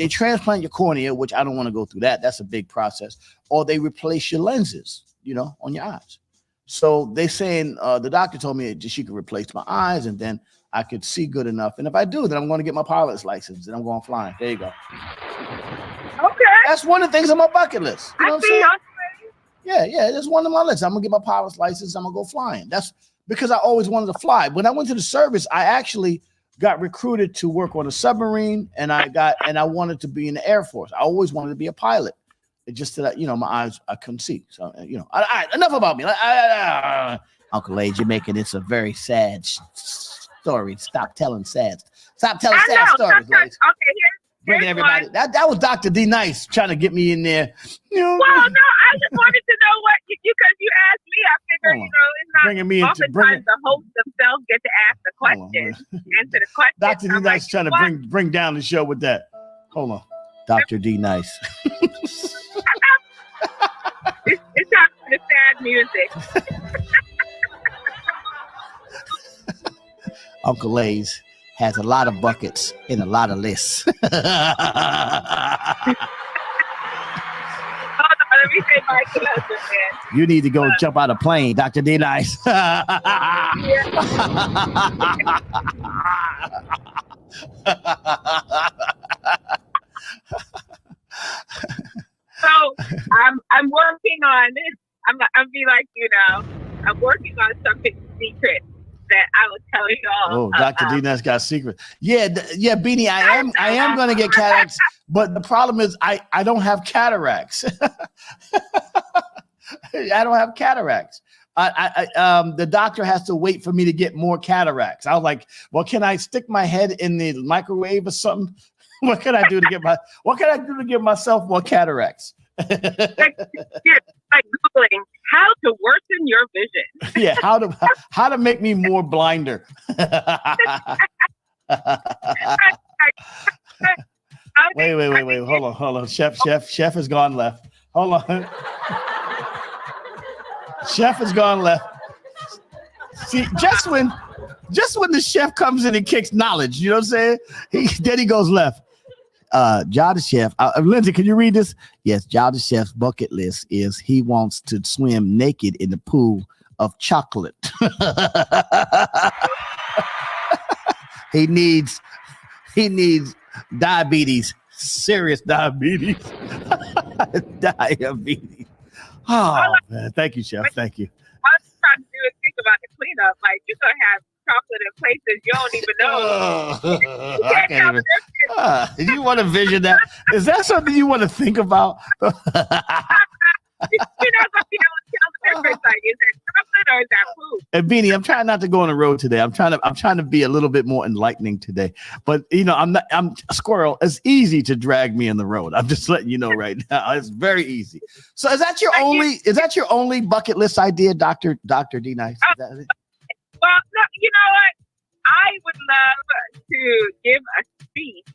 Speaker 1: transplant your cornea, which I don't want to go through that. That's a big process. Or they replace your lenses, on your eyes. So they saying, the doctor told me she could replace my eyes, and then I could see good enough. And if I do, then I'm going to get my pilot's license, and I'm going flying. There you go.
Speaker 15: Okay.
Speaker 1: That's one of the things on my bucket list. You know what I'm saying? Yeah, that's one of my lists. I'm going to get my pilot's license. I'm going to go flying. That's because I always wanted to fly. When I went to the service, I actually got recruited to work on a submarine, and I wanted to be in the Air Force. I always wanted to be a pilot. It just that, my eyes, I couldn't see. So, enough about me. Uncle Age, you're making this a very sad story. Stop telling sad stories. Okay, Bring everybody. That was Dr. D Nice trying to get me in there.
Speaker 15: Well, no, I just wanted to know what because you asked me. I figured, it's not
Speaker 1: bringing me into
Speaker 15: the hosts themselves get to ask the question, answer the question.
Speaker 1: Dr. D Nice trying to bring down the show with that. Hold on, Dr. D Nice.
Speaker 15: It's time for the sad music.
Speaker 1: Uncle Lays has a lot of buckets and a lot of lists.
Speaker 15: Hold on, let me say my husband, man.
Speaker 1: You need to go jump out of a plane, Dr. D Nice.
Speaker 15: So I'm working on this. I'm be like, I'm working on something secret that I will tell you all.
Speaker 1: Oh, Dr. D Nice got secret. Yeah, Beanie, I am going to get cataracts, but the problem is I don't have cataracts. I don't have cataracts. The doctor has to wait for me to get more cataracts. I was like, well, can I stick my head in the microwave or something? What can I do to give myself more cataracts?
Speaker 15: like Googling how to worsen your vision.
Speaker 1: Yeah, how to make me more blinder. Wait. Hold on. Chef has gone left. Hold on. Chef has gone left. See, just when the chef comes in and kicks knowledge, you know what I'm saying? Then he goes left. John the Chef, Lindsay, can you read this? Yes, John the Chef's bucket list is he wants to swim naked in the pool of chocolate. He needs diabetes, serious diabetes. Diabetes. Oh, man. Thank you, Chef. Thank you.
Speaker 15: What I was trying to do is think about the cleanup up. Like you're gonna have chocolate in places you don't even know.
Speaker 1: I can't even. You want to vision that? Is that something you want to think about?
Speaker 15: You're not gonna be able to tell the difference. Like, is that chocolate or is that food?
Speaker 1: And Beanie, I'm trying not to go on the road today. I'm trying to be a little bit more enlightening today. But I'm Squirrel. It's easy to drag me on the road. I'm just letting you know right now. It's very easy. So is that your only bucket list idea, Dr. D Nice? Is that it?
Speaker 15: Well, no, you know what? I would love to give a speech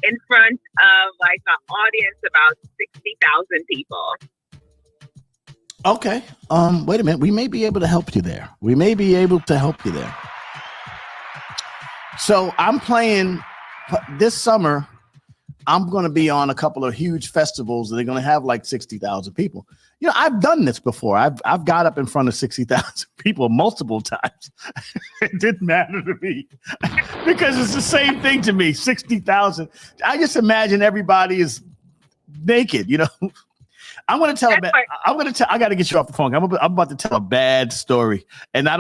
Speaker 15: in front of like an audience about 60,000 people.
Speaker 1: Okay. Wait a minute. We may be able to help you there. So I'm playing this summer. I'm going to be on a couple of huge festivals that are going to have like 60,000 people. You know, I've done this before. I've got up in front of 60,000 people multiple times. It didn't matter to me because it's the same thing to me. 60,000. I just imagine everybody is naked, you know. I'm going to tell I got to get you off the phone. I'm about to tell a bad story, and I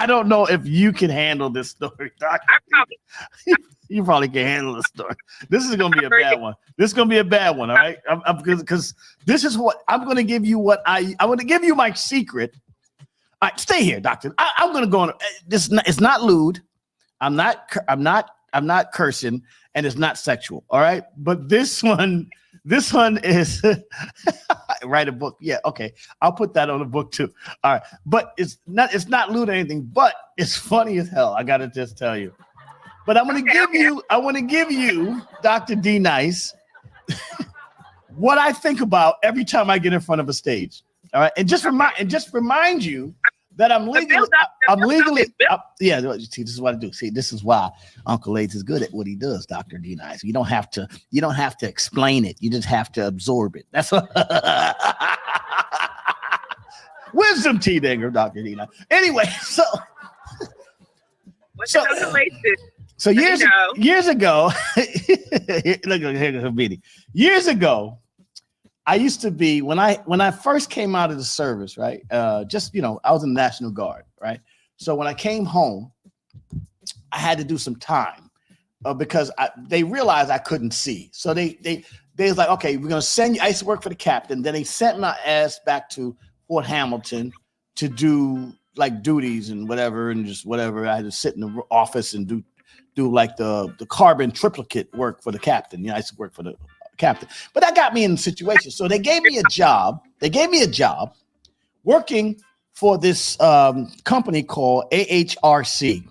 Speaker 1: don't know if you can handle this story, Doctor. You probably can handle the story. This is going to be a bad one. This is going to be a bad one. All right, because this is what I'm going to give you. I'm going to give you my secret. All right, stay here, Doctor. I'm going to go on. It's not lewd. I'm not cursing, and it's not sexual. All right, but this one is write a book. Yeah, okay. I'll put that on the book too. All right. But it's not lewd or anything, but it's funny as hell. I gotta just tell you. But I want to give you, Dr. D Nice, what I think about every time I get in front of a stage. All right. And just remind you that I'm legally. Yeah, see, this is what I do. See, this is why Uncle Ace is good at what he does, Dr. D Nice. You don't have to explain it. You just have to absorb it. That's what wisdom tea dinger, Dr. D Nice. Anyway, so years ago, look here, Habiti. Years ago, I used to be when I first came out of the service, right? I was in the National Guard, right? So when I came home, I had to do some time because they realized I couldn't see. So they was like, okay, we're gonna send you. I used to work for the captain. Then they sent my ass back to Fort Hamilton to do like duties and whatever, and just whatever. I had to sit in the office and do like the carbon triplicate work for the captain. You know, I used to work for the captain, but that got me in the situation. So they gave me a job. Working for this company called AHRC.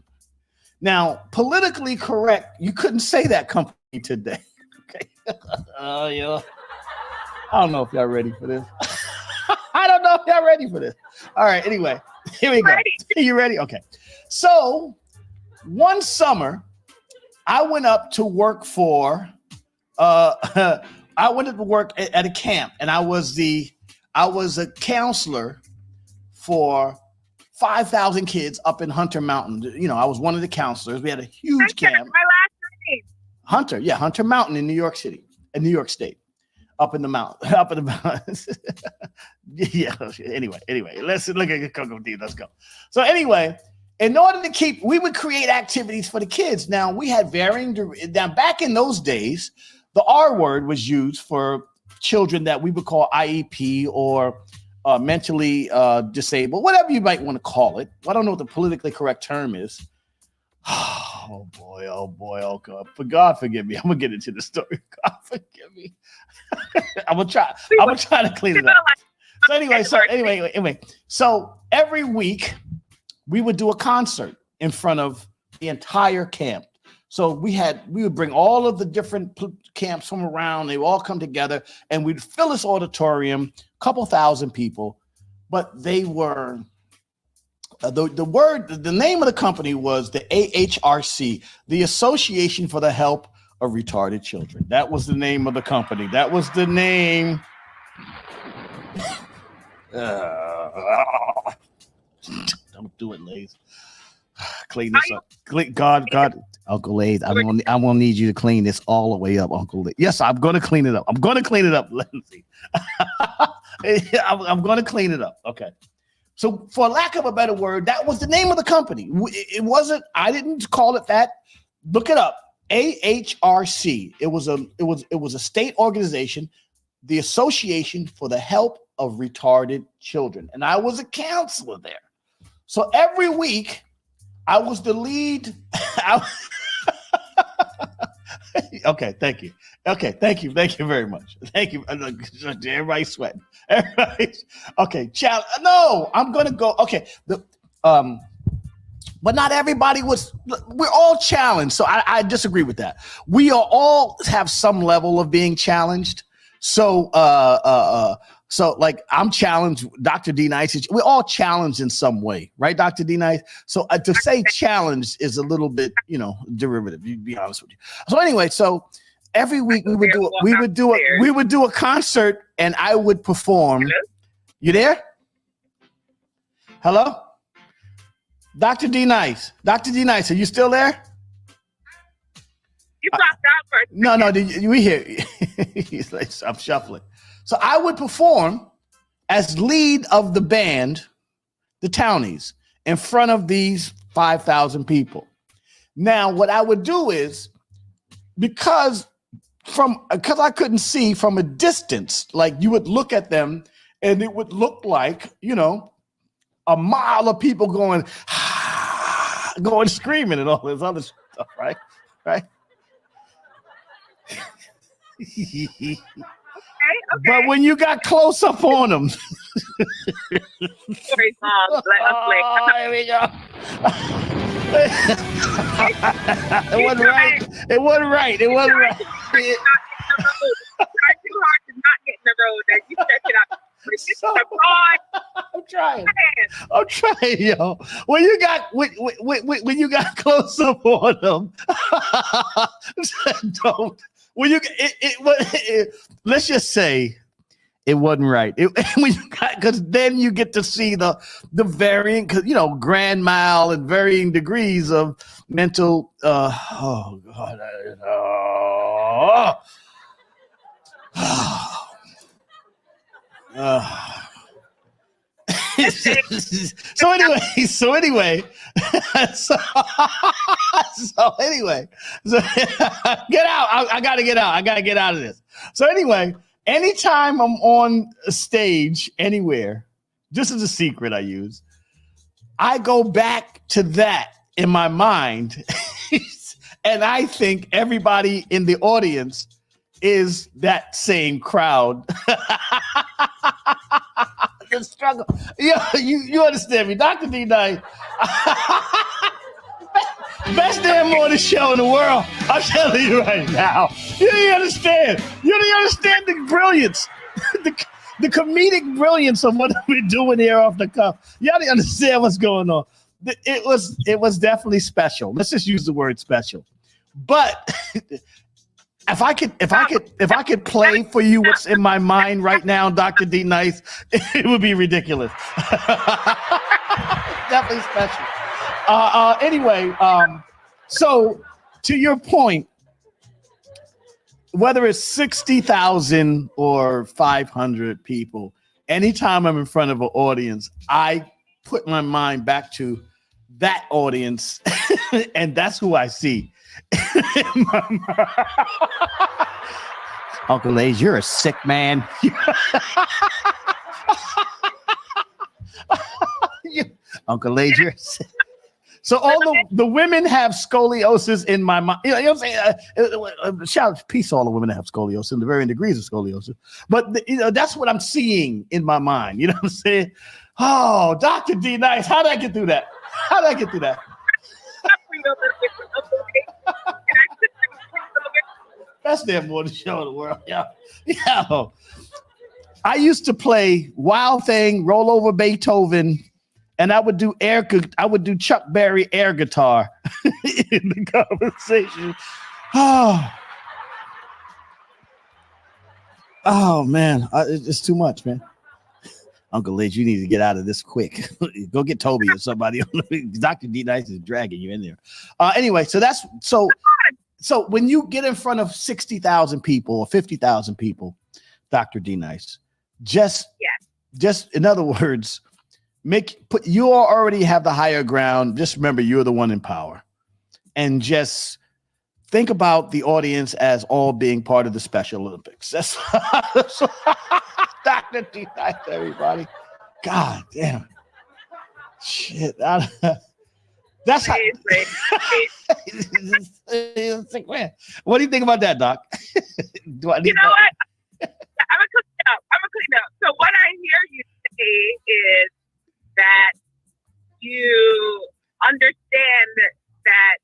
Speaker 1: Now, politically correct, you couldn't say that company today. Okay. Oh, yeah. I don't know if y'all ready for this. All right. Anyway, here we go. You ready? Okay. So one summer, I went up to work for. I went to work at a camp, and I was a counselor for 5,000 kids up in Hunter Mountain. You know, I was one of the counselors. We had a huge camp. My
Speaker 15: last name.
Speaker 1: Hunter, yeah, Hunter Mountain in New York City, in New York State, up in the mountains. Yeah. Anyway, let's look at Coco D. Let's go. So anyway. In order to we would create activities for the kids. Now we had now back in those days, the R word was used for children that we would call IEP or mentally disabled, whatever you might want to call it. I don't know what the politically correct term is. Oh boy, God. For God forgive me. I'm gonna get into the story. God forgive me. I'm gonna try to clean it up. So every week we would do a concert in front of the entire camp. So we would bring all of the different camps from around. They would all come together and we'd fill this auditorium, a couple thousand people. But they were, the name of the company was the AHRC, the Association for the Help of Retarded Children. That was the name of the company. That was the name. Don't do it, Lays. Clean this up. God, Uncle Lays. I'm gonna need you to clean this all the way up, Uncle Lays. Yes, I'm gonna clean it up. Lindsay. I'm gonna clean it up. Okay. So for lack of a better word, that was the name of the company. It wasn't, I didn't call it that. Look it up. AHRC. It was a state organization, the Association for the Help of Retarded Children. And I was a counselor there. So every week I was the lead. Okay, thank you. Okay, thank you. Thank you very much. Thank you. Everybody's sweating. Everybody's okay. No, I'm gonna go. Okay, but not everybody was. We're all challenged, so I disagree with that. We are all have some level of being challenged. So, so like I'm challenged. Dr. D Nice, we're all challenged in some way, right, Dr. D Nice? So to say challenged is a little bit, derivative. To be honest with you. So anyway, so every week we would do a concert, and I would perform. Hello? You there? Hello, Dr. D Nice. Dr. D Nice, are you still there?
Speaker 15: You popped out first.
Speaker 1: No, we hear. He's like, I'm shuffling. So I would perform as lead of the band, the Townies, in front of these 5,000 people. Now, what I would do is, because I couldn't see from a distance, like you would look at them and it would look like, a mile of people going screaming and all this other stuff, right? Right? Okay. But when you got close up on them,
Speaker 15: here we
Speaker 1: go. It wasn't right. It wasn't right. It wasn't right.
Speaker 15: Try too hard to not get in the road. That you check it out.
Speaker 1: I'm trying, yo. When you got close up on them, don't. When let's just say it wasn't right. Because then you get to see the varying, grand mal and varying degrees of mental. Oh God. So anyway, get out. I gotta get out. I gotta get out of this. So anyway, anytime I'm on a stage anywhere, this is a secret I use. I go back to that in my mind, and I think everybody in the audience is that same crowd. The struggle. You understand me, Dr. D Nice. Best damn morning show in the world. I'm telling you right now. You don't understand. You don't understand the brilliance, the comedic brilliance of what we're doing here off the cuff. Y'all don't understand what's going on. It was definitely special. Let's just use the word special. But if I could play for you what's in my mind right now, Dr. D Nice, it would be ridiculous. Definitely special. Anyway, so to your point, whether it's 60,000 or 500 people, anytime I'm in front of an audience, I put my mind back to that audience, and that's who I see. Uncle Lays, you're a sick man. Uncle Lays, you're sick. So all the women have scoliosis in my mind. You know what I'm saying? Shout peace to all the women that have scoliosis and the varying degrees of scoliosis. But that's what I'm seeing in my mind. You know what I'm saying? Oh, Dr. D Nice, how did I get through that? Best damn morning show in the world. Yeah. I used to play Wild Thing, Roll Over Beethoven, and I would do Chuck Berry air guitar in the conversation. Oh man, it's too much, man. Uncle Lidge, you need to get out of this quick. Go get Toby or somebody. Dr. D Nice is dragging you in there. Anyway, so when you get in front of 60,000 people or 50,000 people, Dr. D Nice, just in other words, You already have the higher ground. Just remember, you're the one in power, and just think about the audience as all being part of the Special Olympics. That's Dr. D. Nice, everybody. God damn. Shit. That's how. What do you think about that, Doc?
Speaker 15: You know what? I'm gonna clean up. So what I hear you say is that you understand that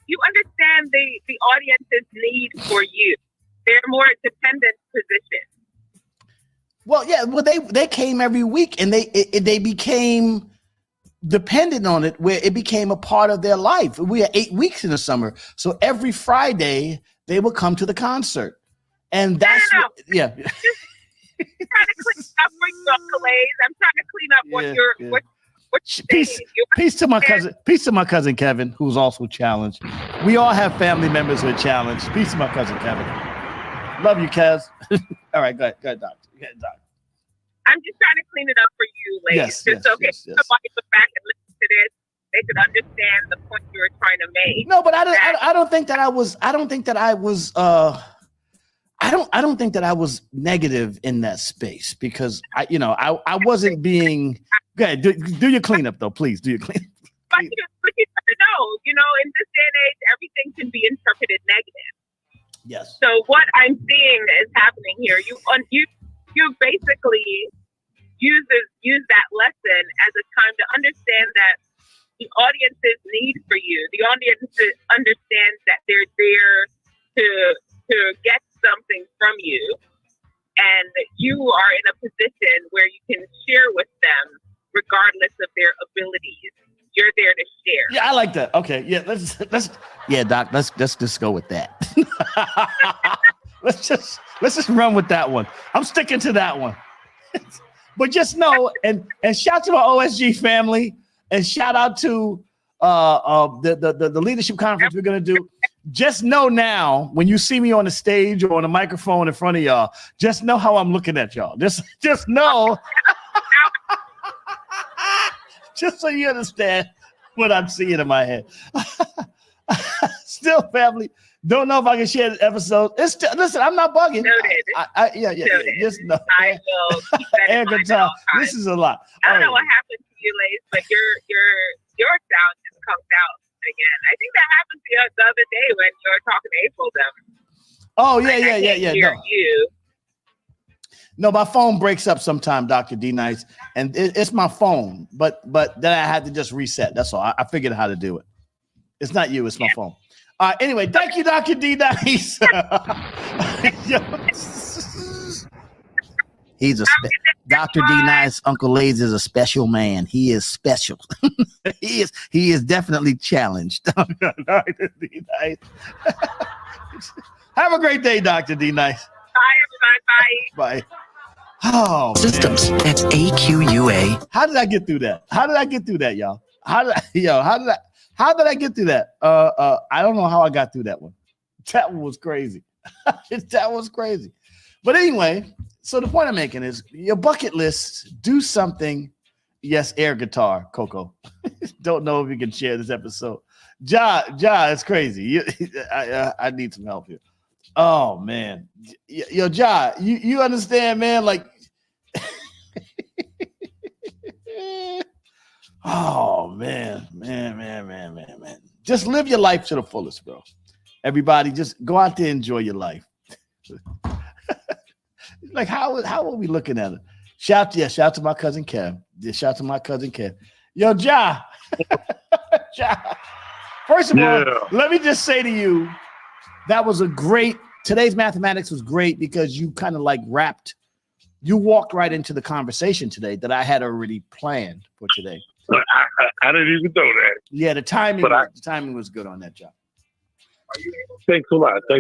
Speaker 15: you understand the audience's need for you. They're more dependent position.
Speaker 1: Well, yeah. Well, they came every week, and they became dependent on it, where it became a part of their life. We had 8 weeks in the summer, so every Friday they would come to the concert, and that's yeah.
Speaker 15: I'm trying to clean up for you, Uncle A's. I'm trying to clean up what you're
Speaker 1: Peace to my cousin. Peace to my cousin Kevin, who's also challenged. We all have family members who are challenged. Peace to my cousin Kevin. Love you, Kez. All right, go ahead, Doc.
Speaker 15: I'm just trying to clean it up for you, ladies. Somebody look back and listen to this. They could understand the point you were trying to make.
Speaker 1: No, but I don't think that I was. I don't think that I was. I don't think that I was negative in that space, because I wasn't being. Go ahead, do your cleanup though, please. Do your cleanup.
Speaker 15: But you never know. In this day and age, everything can be interpreted negative.
Speaker 1: Yes.
Speaker 15: So what I'm seeing is happening here. You basically use that lesson as a time to understand that the audience's need for you. The audience understands that they're there to get something from you, and you are in a position where you can share with them regardless of their abilities. You're there to share.
Speaker 1: Yeah, I like that. Okay, yeah, Doc, let's just go with that. let's just run with that one. I'm sticking to that one. But just know, and shout to my OSG family, and shout out to the leadership conference we're gonna do. Just know now, when you see me on the stage or on a microphone in front of y'all, just know how I'm looking at y'all. Just know. Just so you understand what I'm seeing in my head. Still, family, don't know if I can share the episode. It's still, listen, I'm not bugging. Yeah. Just know.
Speaker 15: I will keep that in mind at all times.
Speaker 1: This is a lot.
Speaker 15: I don't know what happened to you, ladies, but your sound just comes out again. I think that happened the other day when you were talking to April.
Speaker 1: Oh yeah.
Speaker 15: Hear you.
Speaker 1: No, my phone breaks up sometime, Dr. D Nice, and it's my phone. But then I had to just reset. That's all. I figured out how to do it. It's not you. It's my phone. Anyway, thank you, Dr. D Nice. Dr. D Nice. Uncle Lays is a special man. He is special. He is definitely challenged. Dr. D Nice. Have a great day, Dr. D Nice.
Speaker 15: Bye, everybody.
Speaker 1: Bye. Oh,
Speaker 16: systems. Man. That's AQUA.
Speaker 1: How did I get through that? Y'all? How did I get through that? I don't know how I got through that one. That one was crazy. That was crazy. But anyway, so the point I'm making is your bucket list, do something. Yes, air guitar, Coco. Don't know if you can share this episode. Ja, it's crazy. I need some help here. Oh man, yo, Ja, you understand, man? Like, oh man. Just live your life to the fullest, bro. Everybody, just go out there and enjoy your life. Like, how are we looking at it? Shout to my cousin Kev. Shout to my cousin Kev. Yo, Ja. First of all, let me just say to you, that was today's mathematics was great, because you kind of like you walked right into the conversation today that I had already planned for today.
Speaker 17: I didn't even know that.
Speaker 1: Yeah, the timing was good on that, job.
Speaker 17: Thanks a lot. But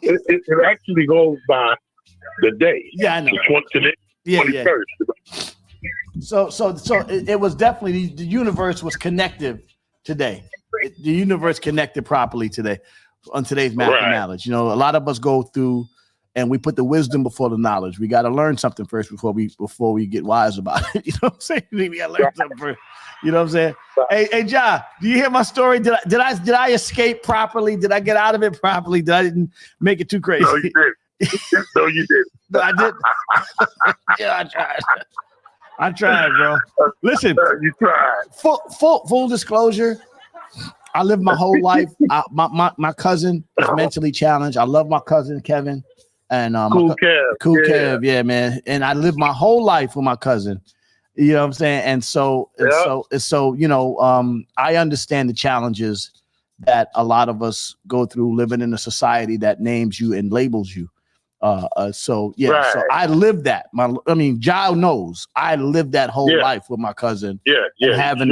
Speaker 17: it actually goes by the day.
Speaker 1: Yeah, I know.
Speaker 17: The 21st.
Speaker 1: So it was definitely, the universe was connected today. The universe connected properly today on today's mathematics. Right. A lot of us go through and we put the wisdom before the knowledge. We got to learn something first before we get wise about it. You know what I'm saying? We got to learn something first. You know what I'm saying? Hey, Ja, do you hear my story? Did I escape properly? Did I get out of it properly? Did I didn't make it too crazy?
Speaker 17: No, you did. No, you did.
Speaker 1: No, I did. Yeah, I tried. I tried, bro. Listen,
Speaker 17: you tried.
Speaker 1: Full disclosure. I lived my whole life. My cousin is mentally challenged. I love my cousin Kevin, and
Speaker 17: Cool
Speaker 1: Kev, yeah, man. And I lived my whole life with my cousin. You know what I'm saying? And so, you know, I understand the challenges that a lot of us go through living in a society that names you and labels you. So I lived that. Ja knows I lived that whole life with my cousin. Having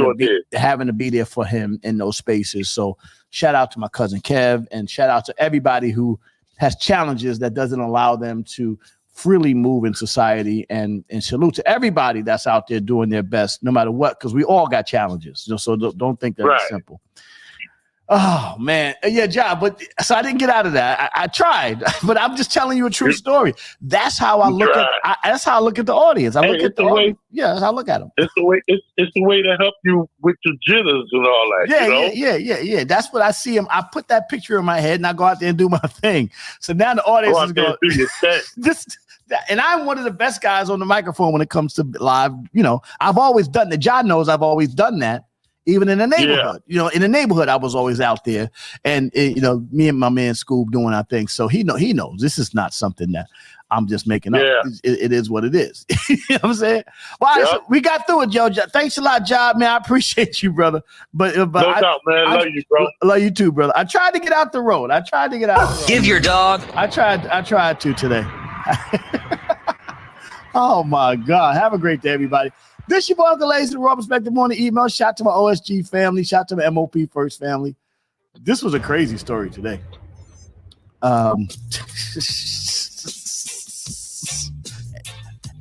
Speaker 1: to be there for him in those spaces. So shout out to my cousin Kev, and shout out to everybody who has challenges that doesn't allow them to freely move in society, and salute to everybody that's out there doing their best, no matter what, because we all got challenges. So don't think that it's simple. Oh man, yeah, Ja. But so I didn't get out of that. I tried, but I'm just telling you a true story. That's how I look at. That's how I look at the audience. I look at the audience. Yeah, that's how I look at them.
Speaker 17: It's the way. It's the way to help you with your jitters and all that.
Speaker 1: Yeah. That's what I see him. I put that picture in my head, and I go out there and do my thing. So now the audience is going. And I'm one of the best guys on the microphone when it comes to live. You know, I've always done that. John knows I've always done that. Even in the neighborhood, you know, in the neighborhood, I was always out there, and you know, me and my man Scoob doing our thing. So he knows this is not something that I'm just making up. It is what it is. You know what I'm saying? Well, so we got through it, yo. Thanks a lot, Job, man. I appreciate you, brother. But no
Speaker 17: doubt, man. Love you, bro.
Speaker 1: Love you too, brother. I tried to get out the road.
Speaker 16: Give your dog.
Speaker 1: I tried to today. Oh my God! Have a great day, everybody. This your boy Uncle Lazy, the Raw Perspective Morning email. Shout to my OSG family. Shout to my MOP First family. This was a crazy story today.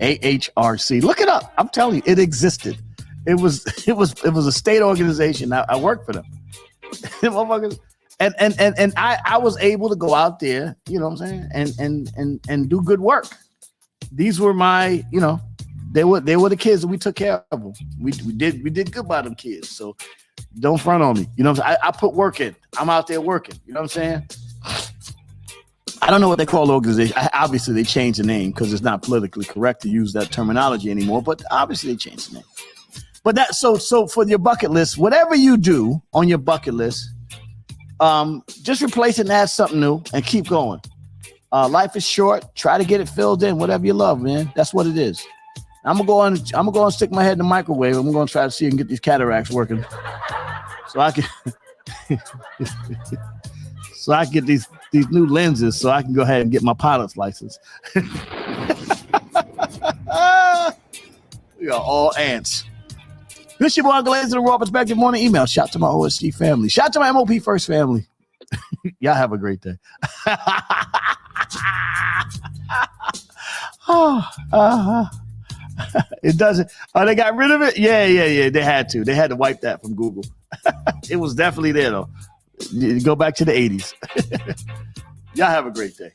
Speaker 1: AHRC. Look it up. I'm telling you, it existed. It was a state organization. I worked for them. And I was able to go out there, you know what I'm saying, and do good work. These were my, you know, they were the kids that we took care of them. We did good by them kids. So don't front on me. You know what I'm saying? I put work in. I'm out there working. You know what I'm saying? I don't know what they call the organization. Obviously, they changed the name because it's not politically correct to use that terminology anymore. But obviously, they changed the name. But that so for your bucket list, whatever you do on your bucket list, just replace it and add something new and keep going. Life is short. Try to get it filled in. Whatever you love, man. That's what it is. I'm gonna go and stick my head in the microwave. I'm gonna try to see if I can get these cataracts working, so I can get these new lenses, so I can go ahead and get my pilot's license. We are all ants. This your boy Uncle Lazy, the Raw Perspective Morning email. Shout to my OSG family. Shout to my MOP First family. Y'all have a great day. It doesn't. Oh, they got rid of it? Yeah. They had to wipe that from Google. It was definitely there though. You go back to the 80s. Y'all have a great day.